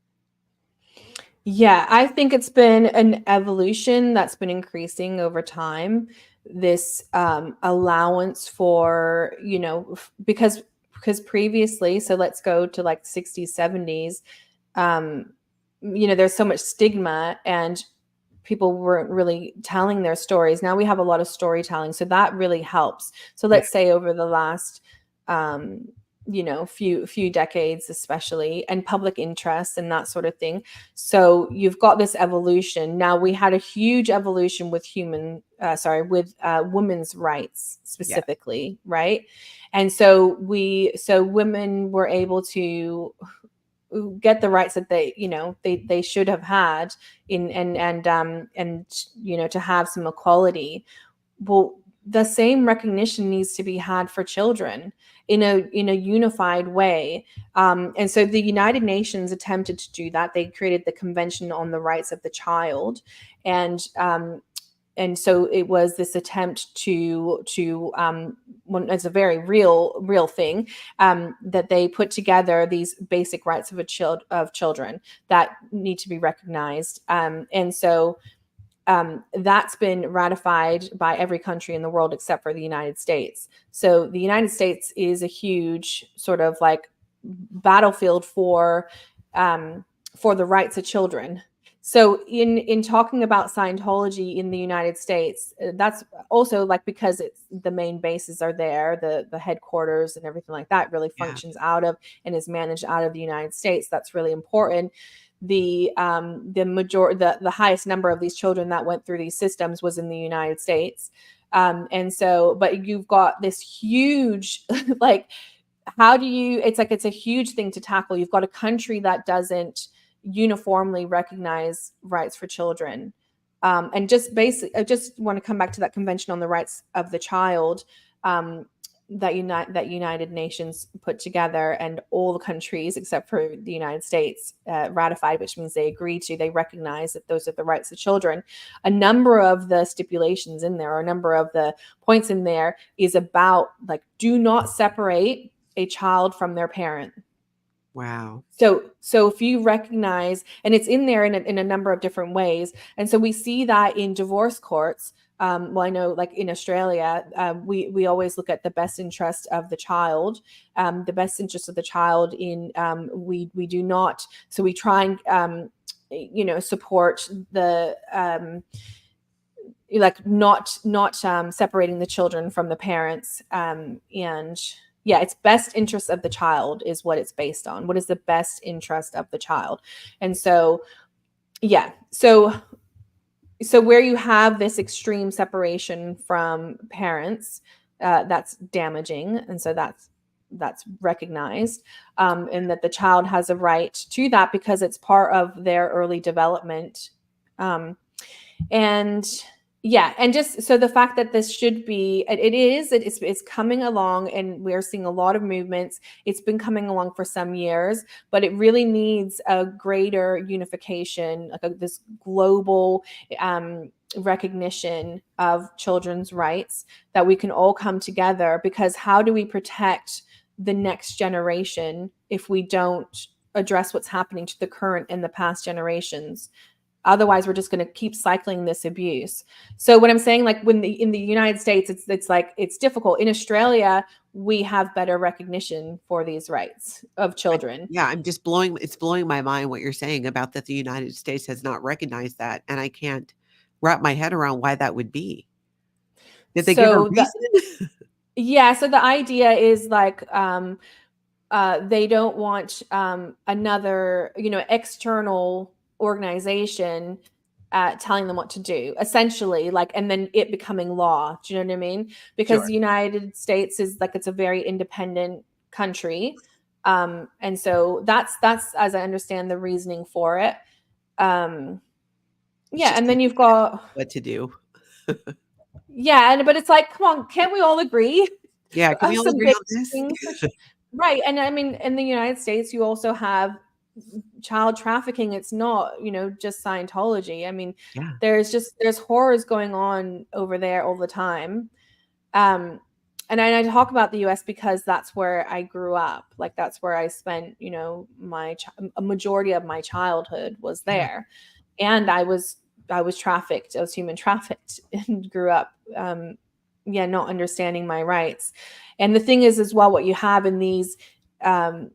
Yeah, I think it's been an evolution that's been increasing over time. This allowance for, because previously, so let's go to like 60s, 70s, um, there's so much stigma and people weren't really telling their stories. Now we have a lot of storytelling, so that really helps. So Yeah, let's say over the last um, few decades, especially, and public interest and that sort of thing. So you've got this evolution. Now we had a huge evolution with women's rights yeah, specifically, right? And so women were able to get the rights that they should have had in and to have some equality. Well, the same recognition needs to be had for children in a unified way. And so the United Nations attempted to do that. They created the Convention on the Rights of the Child, and so it was this attempt it's a very real thing, that they put together these basic rights of children that need to be recognized, and so that's been ratified by every country in the world except for the United States. So the United States is a huge sort of like battlefield for the rights of children. So in talking about Scientology in the United States, that's also like because it's the main bases are there, the headquarters and everything like that really yeah. functions out of and is managed out of the United States. That's really important. The highest number of these children that went through these systems was in the United States. And so, but you've got this huge like, how do you, it's a huge thing to tackle. You've got a country that doesn't uniformly recognize rights for children. And just basically, I just want to come back to that Convention on the Rights of the Child, that United Nations put together, and all the countries except for the United States ratified, which means they recognize that those are the rights of children. A number of the stipulations in there, or a number of the points in there, is about like, do not separate a child from their parent. Wow. So if you recognize, and it's in there in a number of different ways, and so we see that in divorce courts. Well, I know, like in Australia, we always look at the best interest of the child. The best interest of the child we do not. So we try and support the like not separating the children from the parents, and yeah, it's best interest of the child is what it's based on. What is the best interest of the child? And so yeah, so where you have this extreme separation from parents, that's damaging, and so that's recognized, and that the child has a right to that because it's part of their early development. And yeah, and just so the fact that this should be, it's coming along, and we're seeing a lot of movements. It's been coming along for some years, but it really needs a greater unification, like this global recognition of children's rights, that we can all come together. Because how do we protect the next generation if we don't address what's happening to the current and the past generations? Otherwise, we're just going to keep cycling this abuse. So when I'm saying like in the United States, it's like it's difficult. In Australia, we have better recognition for these rights of children. Yeah, it's blowing my mind what you're saying about that the United States has not recognized that, and I can't wrap my head around why that would be. Did they give a So the reason? yeah, so the idea is like they don't want another, external organization telling them what to do, essentially, like, and then it becoming law. Do you know what I mean? Because Sure. the United States is like, it's a very independent country. And so that's, as I understand the reasoning for it. Um, It's yeah. just And that then they you've got, what to do. yeah. But it's like, come on, can't we all agree Yeah, can we all some agree big on this? things? Right. And I mean, in the United States, you also have child trafficking. It's not, just Scientology. I mean, Yeah, there's horrors going on over there all the time. Um, and I talk about the US because that's where I grew up. Like that's where I spent, a majority of my childhood was yeah, there. And I was trafficked. I was human trafficked and grew up yeah, not understanding my rights. And the thing is as well, what you have in these um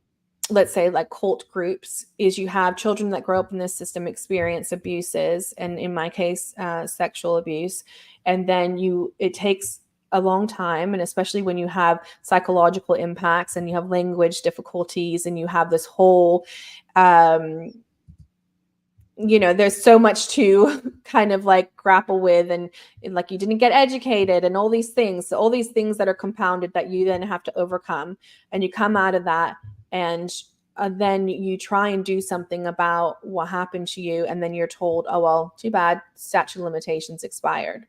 let's say like cult groups is you have children that grow up in this system experience abuses, and in my case sexual abuse, and then it takes a long time, and especially when you have psychological impacts and you have language difficulties and you have this whole um there's so much to kind of like grapple with, and like you didn't get educated and all these things, so all these things that are compounded that you then have to overcome, and you come out of that, and then you try and do something about what happened to you, and then you're told, oh well, too bad, statute of limitations expired.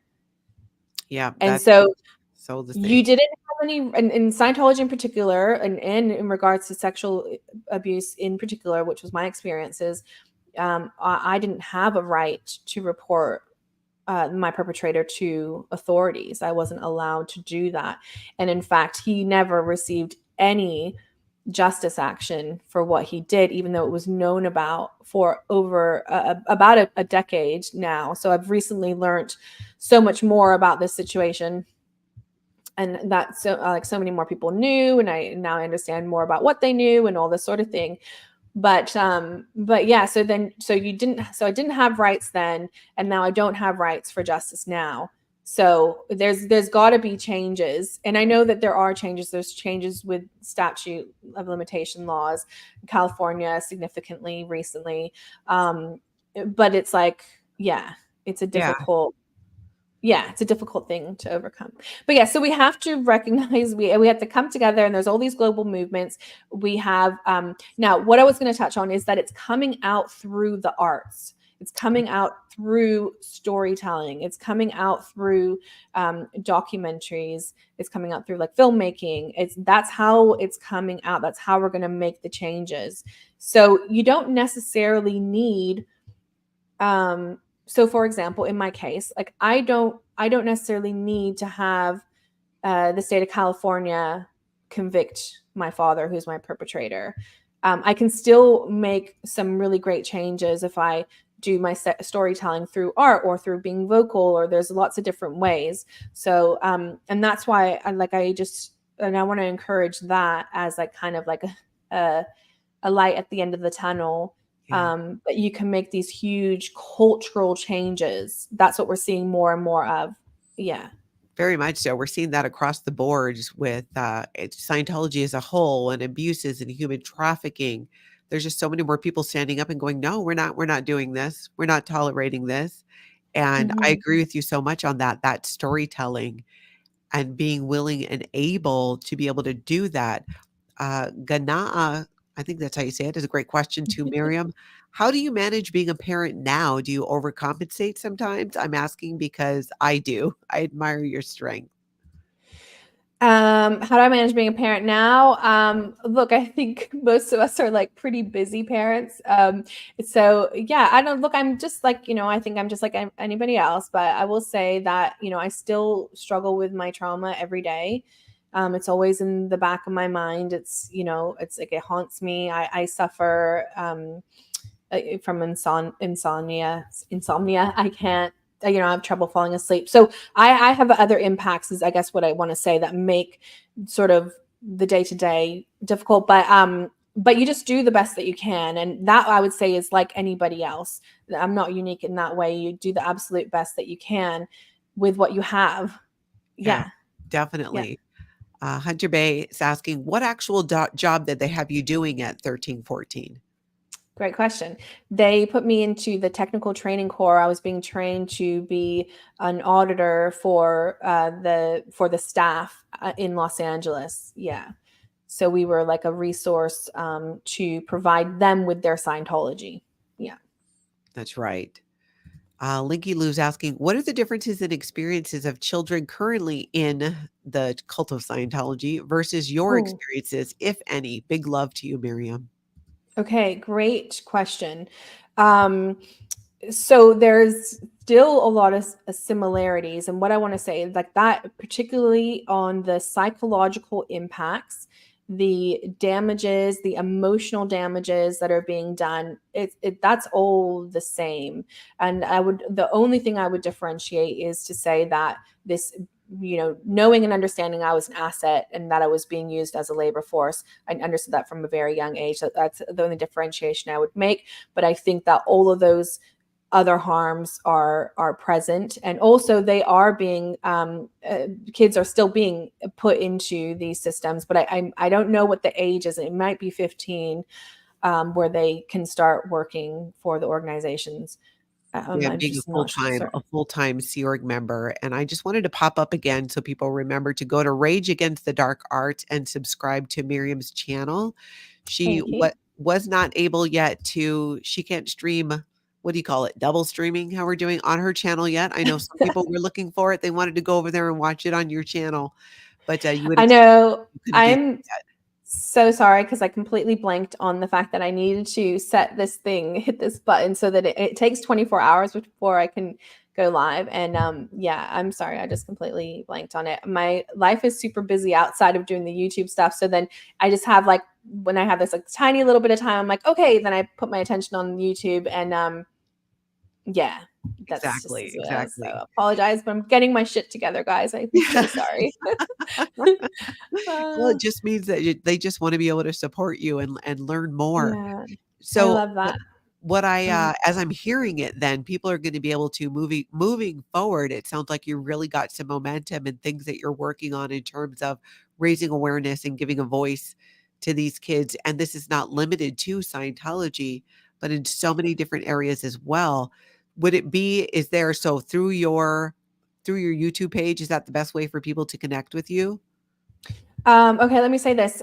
yeah, And that's so so the thing. you didn't have any in Scientology in particular, and in regards to sexual abuse in particular, which was my experiences. I didn't have a right to report my perpetrator to authorities. I wasn't allowed to do that. And in fact, he never received any justice action for what he did, even though it was known about for over about a decade now. So I've recently learned so much more about this situation, and that so like so many more people knew, and I now understand more about what they knew and all this sort of thing. But yeah, so I didn't have rights then, and now I don't have rights for justice now. So there's got to be changes, and I know that there are changes. There's changes with statute of limitation laws in California significantly recently. But it's like, yeah, it's a Yeah, difficult yeah, it's a difficult thing to overcome. But yeah, so we have to recognize we have to come together, and there's all these global movements. We have now what I was going to touch on is that it's coming out through the arts. It's coming out through storytelling. It's coming out through documentaries. It's coming out through like filmmaking. That's how it's coming out. That's how we're going to make the changes. So you don't necessarily need so for example, in my case, like I don't necessarily need to have the state of California convict my father, who's my perpetrator. I can still make some really great changes if I do my storytelling through art or through being vocal, or there's lots of different ways. So and that's why I want to encourage that as like kind of like a, a light at the end of the tunnel. yeah. But you can make these huge cultural changes. That's what we're seeing more and more of. Yeah. Very much so. We're seeing that across the boards with Scientology as a whole and abuses and human trafficking. There's just so many more people standing up and going, "No, we're not doing this. We're not tolerating this." And I Hmm. agree with you so much on that. That storytelling and being willing and able to be able to do that. Gana'a, I think that's how you say it, is a great question too, Miriam. How do you manage being a parent now? Do you overcompensate sometimes? I'm asking because I do. I admire your strength. How do I manage being a parent now? Look, I think most of us are like pretty busy parents. So yeah, I don't look, I'm just like, I think I'm just like anybody else, but I will say that, I still struggle with my trauma every day. It's always in the back of my mind. It's like it haunts me. I suffer from insomnia. I can't, I have trouble falling asleep. So I have other impacts, is I guess what I want to say, that make sort of the day to day difficult. But you just do the best that you can, and that, I would say, is like anybody else. I'm not unique in that way. You do the absolute best that you can with what you have. Yeah, Yeah. Yeah. definitely. Hunter Bay is asking, what actual job did they have you doing at 1314? Great question. They put me into the technical training corps. I was being trained to be an auditor for the staff in Los Angeles. Yeah. So we were like a resource to provide them with their Scientology. Yeah. That's right. Linky Lou's asking, what are the differences in experiences of children currently in the cult of Scientology versus your Oh, experiences, if any? Big love to you, Mirriam. okay. Great question. Um, so there's still a lot of similarities, and what I want to say is like that, particularly on the psychological impacts, the damages, the emotional damages that are being done, that's all the same. And the only thing I would differentiate is to say that this, knowing and understanding I was an asset and that I was being used as a labor force, I understood that from a very young age. That's the only differentiation I would make. But I think that all of those other harms are present, and also they are being kids are still being put into these systems. But I don't know what the age is. It might be 15, where they can start working for the organizations. Yeah, I'm being just not sure, a certain. full-time Sea Org member. And I just wanted to pop up again so people remember to go to Rage Against the Dark Arts and subscribe to Miriam's channel. She Thank you. was not able yet to, she can't stream, what do you call it? Double streaming, how we're doing on her channel yet. I know some people were looking for it. They wanted to go over there and watch it on your channel, but you would I expect know. you couldn't do I'm so sorry because I completely blanked on the fact that I needed to set this thing, hit this button so that it takes 24 hours before I can go live. And yeah, I'm sorry. I just completely blanked on it. My life is super busy outside of doing the YouTube stuff. So then I just have like, when I have this like tiny little bit of time, I'm like, okay, then I put my attention on YouTube, and yeah, that's just exactly, so exactly. apologize, but I'm getting my shit together, guys. I'm so sorry. Well, uh, it just means that they just want to be able to support you and learn more. yeah, I So love that. what I Um, as I'm hearing it, then people are going to be able to moving forward. It sounds like you really got some momentum and things that you're working on in terms of raising awareness and giving a voice to these kids. And this is not limited to Scientology, but in so many different areas as well. Would it be, is there, so through your YouTube page, is that the best way for people to connect with you? okay, let me say this.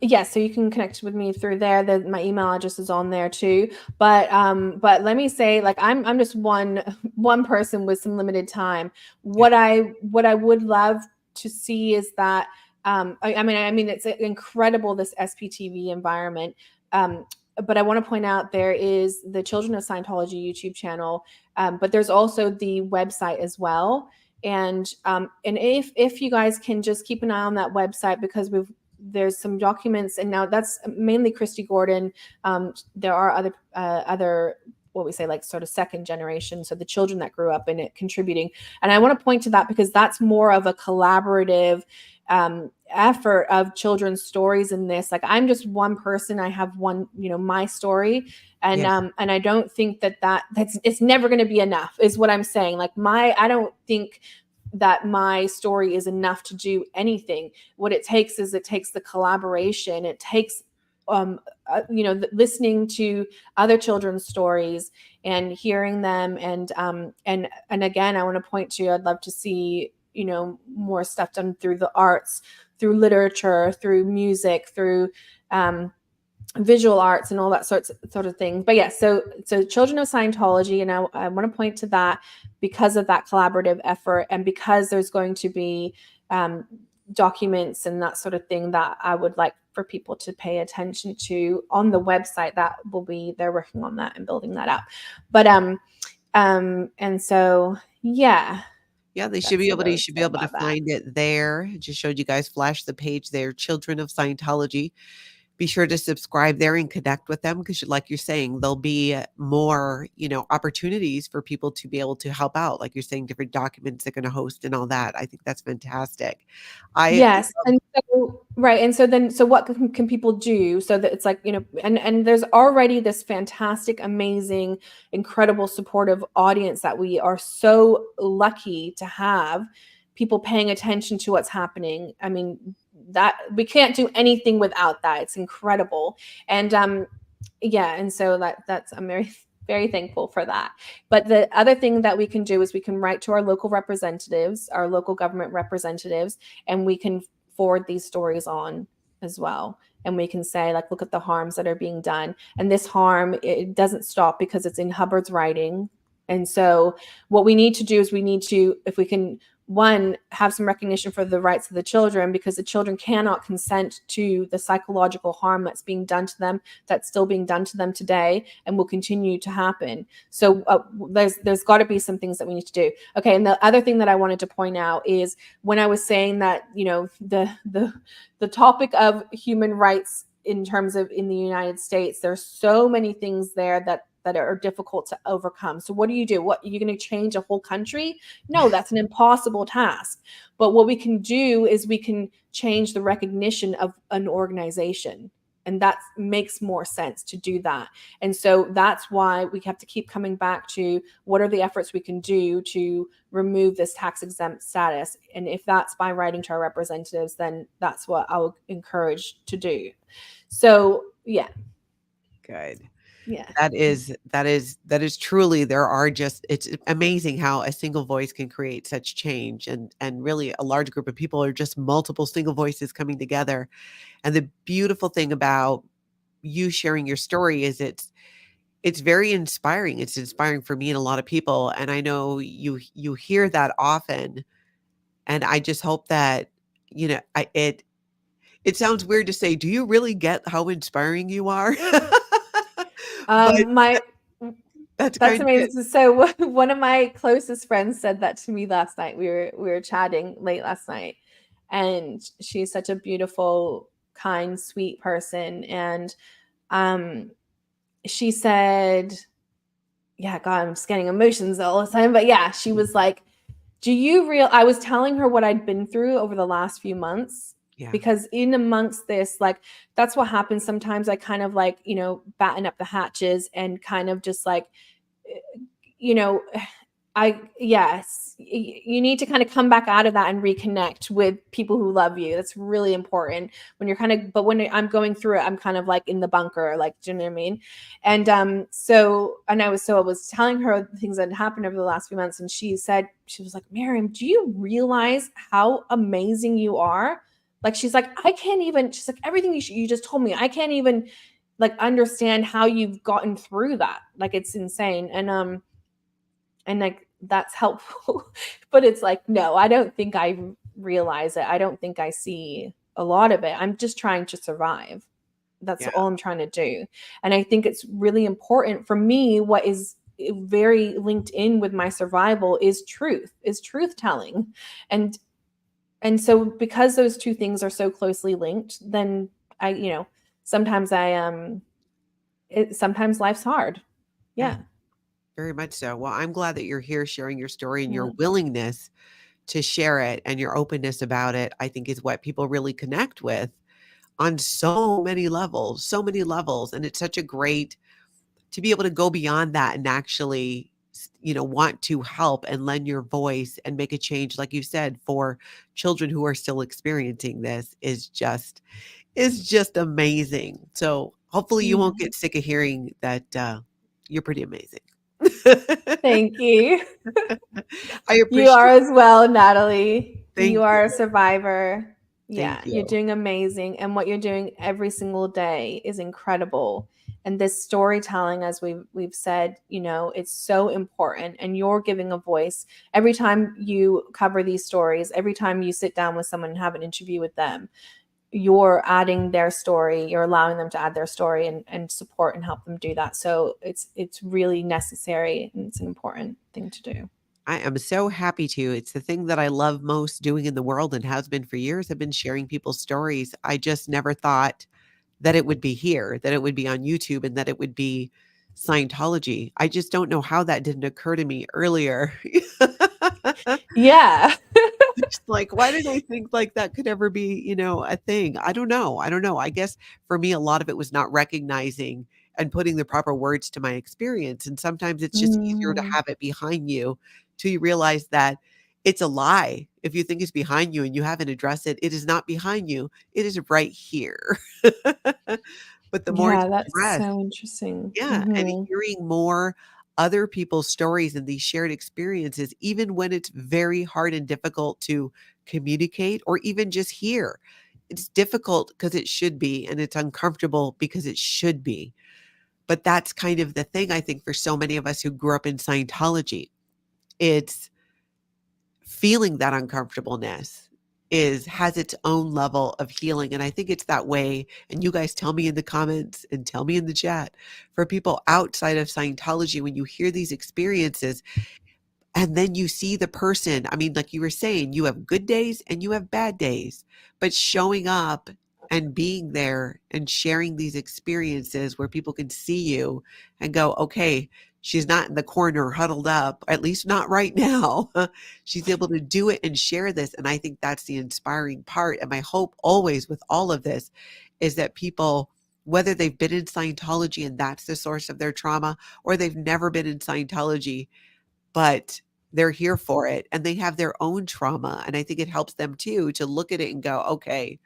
Yes, so you can connect with me through there. My email address is on there too. But let me say, like, I'm just one person with some limited time. Yeah. What I would love to see is that I mean it's incredible, this SPTV environment. But I want to point out there is the Children of Scientology YouTube channel, but there's also the website as well. And if you guys can just keep an eye on that website, because there's some documents, and now that's mainly Christy Gordon. There are other what we say, like, sort of second generation, so the children that grew up in it contributing. And I want to point to that because that's more of a collaborative effort of children's stories in this. Like, I'm just one person. I have one, my story, and Yeah. and I don't think that's it's never going to be enough, is what I'm saying. Like, I don't think that my story is enough to do anything. What it takes is, it takes the collaboration. It takes listening to other children's stories and hearing them. And again, I want to point to, I'd love to see more stuff done through the arts, through literature, through music, through visual arts, and all that sort of thing. But yeah, so Children of Scientology, and I want to point to that because of that collaborative effort, and because there's going to be documents and that sort of thing that I would like for people to pay attention to on the website. They're working on that and building that out. But and so yeah, Yeah, they should that's be what able I to, you would should be say able to about that. find it there. It just showed you guys flash the page there, Children of Scientology. be sure to subscribe there and connect with them because, like you're saying, there'll be more, opportunities for people to be able to help out. Like you're saying, different documents they're going to host and all that. I think that's fantastic. I Yes. And so, right. And so then, so what can people do so that it's like, and there's already this fantastic, amazing, incredible, supportive audience that we are so lucky to have, people paying attention to what's happening. I mean, that we can't do anything without that. It's incredible. And yeah, and so that's I'm very very thankful for that. But the other thing that we can do is we can write to our local representatives, our local government representatives, and we can forward these stories on as well. And we can say, like, look at the harms that are being done. And this harm, it doesn't stop because it's in Hubbard's writing. And so what we need to do is we need to, if we can, one, have some recognition for the rights of the children, because the children cannot consent to the psychological harm that's being done to them, that's still being done to them today and will continue to happen. So there's got to be some things that we need to do. Okay, and the other thing that I wanted to point out is when I was saying that, the topic of human rights in terms of in the United States, there's so many things there that are difficult to overcome. So what do? What, are you going to change a whole country? No, that's an impossible task. But what we can do is we can change the recognition of an organization. And that makes more sense to do that. And so that's why we have to keep coming back to what are the efforts we can do to remove this tax exempt status. And if that's by writing to our representatives, then that's what I would encourage to do. So, yeah. Good. Yeah. That is truly, it's amazing how a single voice can create such change, and really a large group of people are just multiple single voices coming together. And the beautiful thing about you sharing your story is it's very inspiring. It's inspiring for me and a lot of people, and I know you hear that often, and I just hope that, it sounds weird to say, do you really get how inspiring you are? But My that's That's kind of it. amazing. So one of my closest friends said that to me last night. We were chatting late last night, and she's such a beautiful, kind, sweet person. And um, she said, "Yeah, God, I'm just getting emotions all the time." But yeah, she was like, "Do you real?" I was telling her what I'd been through over the last few months. Yeah. Because in amongst this, like, that's what happens sometimes. I kind of like, batten up the hatches and kind of just like, you know, yes, you need to kind of come back out of that and reconnect with people who love you. That's really important when you're but when I'm going through it, I'm kind of like in the bunker, like, do you know what I mean? And I was telling her the things that had happened over the last few months, and she was like, Mirriam, do you realize how amazing you are? Like, she's like, she's like, everything you just told me, I can't even like understand how you've gotten through that. Like, it's insane. And like, that's helpful. But it's like, no, I don't think I realize it. I don't think I see a lot of it. I'm just trying to survive. That's Yeah. all I'm trying to do. And I think it's really important for me. What is very linked in with my survival is truth telling. And so because those two things are so closely linked, then sometimes sometimes life's hard. Yeah. Yeah. Very much so. Well, I'm glad that you're here sharing your story, and your Yeah. willingness to share it and your openness about it, I think, is what people really connect with on so many levels, so many levels. And it's such a great to be able to go beyond that and actually, want to help and lend your voice and make a change, like you said, for children who are still experiencing this is just amazing. So hopefully you Yeah. won't get sick of hearing that you're pretty amazing. Thank you. I You are appreciate as well, Natalie. You Thank are a you. survivor. Thank Yeah, you're you. doing amazing. And what you're doing every single day is incredible. And this storytelling, as we've said, it's so important. And you're giving a voice every time you cover these stories, every time you sit down with someone and have an interview with them, you're adding their story, you're allowing them to add their story and support and help them do that. So it's really necessary, and it's an important thing to do. I am so happy to. It's the thing that I love most doing in the world and has been for years. I've been sharing people's stories. I just never thought that it would be here, that it would be on YouTube, and that it would be Scientology. I just don't know how that didn't occur to me earlier. Yeah. Just like, why did I think like that could ever be, a thing? I don't know. I don't know. I guess for me, a lot of it was not recognizing and putting the proper words to my experience. And sometimes it's just easier to Mhm. have it behind you till you realize that it's a lie. If you think it's behind you and you haven't addressed it, it is not behind you. It is right here. But the more it's Yeah, that's addressed, so interesting. yeah, and Mhm. hearing more other people's stories and these shared experiences, even when it's very hard and difficult to communicate or even just hear. It's difficult because it should be, and it's uncomfortable because it should be. But that's kind of the thing, I think, for so many of us who grew up in Scientology. It's feeling that uncomfortableness has its own level of healing, and I think it's that way, and you guys tell me in the comments and tell me in the chat, for people outside of Scientology, when you hear these experiences and then you see the person, I mean, like you were saying, you have good days and you have bad days, but showing up and being there and sharing these experiences where people can see you and go, okay, she's not in the corner huddled up, at least not right now. She's able to do it and share this. And I think that's the inspiring part. And my hope always with all of this is that people, whether they've been in Scientology and that's the source of their trauma, or they've never been in Scientology but they're here for it and they have their own trauma. And I think it helps them too to look at it and go, okay,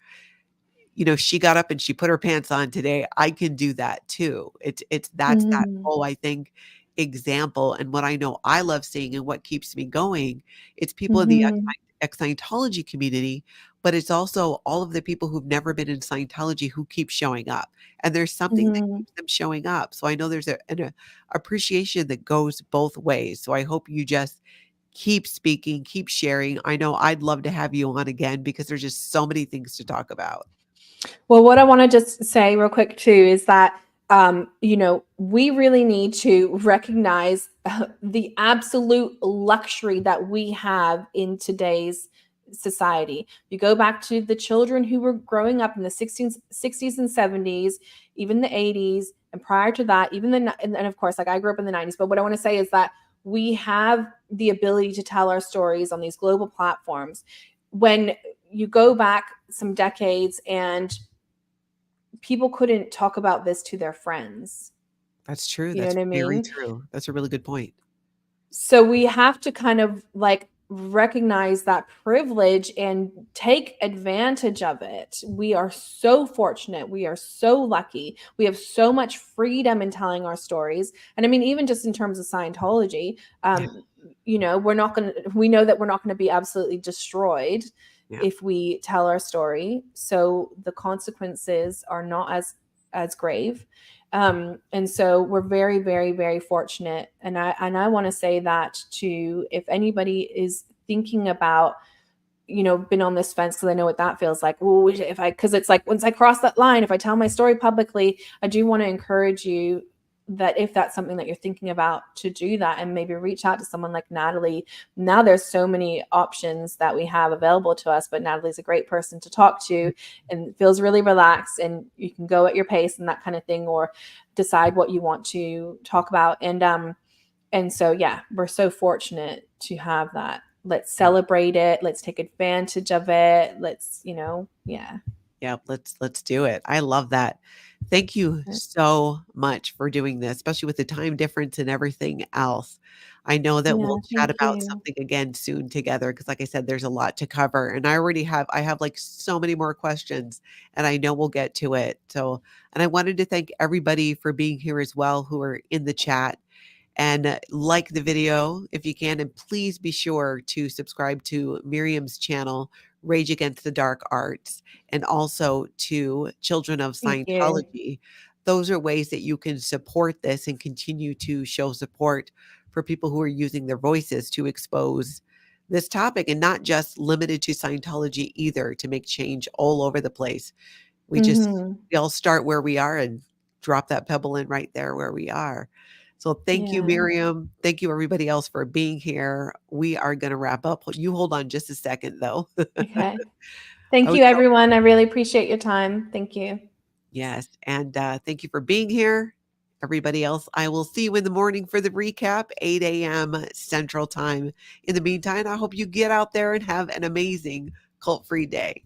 she got up and she put her pants on today. I can do that too. That's that Mhm. whole, I think, example. And what I know I love seeing and what keeps me going, it's people in the Mhm. Scientology community, but it's also all of the people who've never been in Scientology who keep showing up. And there's something that Mhm. keeps them showing up. So I know there's an appreciation that goes both ways. So I hope you just keep speaking, keep sharing. I know I'd love to have you on again because there's just so many things to talk about. Well, what I want to just say real quick too is that we really need to recognize the absolute luxury that we have in today's society. You go back to the children who were growing up in the 60s and 70s, even the 80s, and prior to that, even and of course, like I grew up in the 90s. But what I want to say is that we have the ability to tell our stories on these global platforms. When you go back some decades and people couldn't talk about this to their friends. That's true. You know That's what I very mean? true. That's a really good point. So we have to kind of like recognize that privilege and take advantage of it. We are so fortunate. We are so lucky. We have so much freedom in telling our stories. And I mean, even just in terms of Scientology, Yeah. we know that we're not going to be absolutely destroyed Yeah. if we tell our story. So the consequences are not as grave. And so we're very, very, very fortunate. And I want to say that to if anybody is thinking about, been on this fence, because I know what that feels like. Well, because it's like once I cross that line, if I tell my story publicly, I do want to encourage you that if that's something that you're thinking about, to do that and maybe reach out to someone like Natalie. Now there's so many options that we have available to us, but Natalie's a great person to talk to and feels really relaxed, and you can go at your pace and that kind of thing, or decide what you want to talk about. And so yeah, we're so fortunate to have that. Let's celebrate it. Let's take advantage of it. Yeah. Yeah, let's do it. I love that. Thank you so much for doing this, especially with the time difference and everything else. I know that Yeah, we'll chat thank about you. something again soon together because like I said, there's a lot to cover and I have like so many more questions and I know we'll get to it. So, and I wanted to thank everybody for being here as well who are in the chat and like the video if you can. And please be sure to subscribe to Mirriam's channel, Rage Against the Dark Arts, and also to Children of Thank you. Scientology. Those are ways that you can support this and continue to show support for people who are using their voices to expose this topic and not just limited to Scientology either, to make change all over the place. Hmm. We all start where we are and drop that pebble in right there where we are. So thank you, Yeah. Mirriam. Thank you, everybody else, for being here. We are going to wrap up. You hold on just a second, though. Okay. Thank you, Okay. everyone. I really appreciate your time. Thank you. Yes. And thank you for being here. Everybody else, I will see you in the morning for the recap, 8 a.m. Central Time. In the meantime, I hope you get out there and have an amazing cult free day.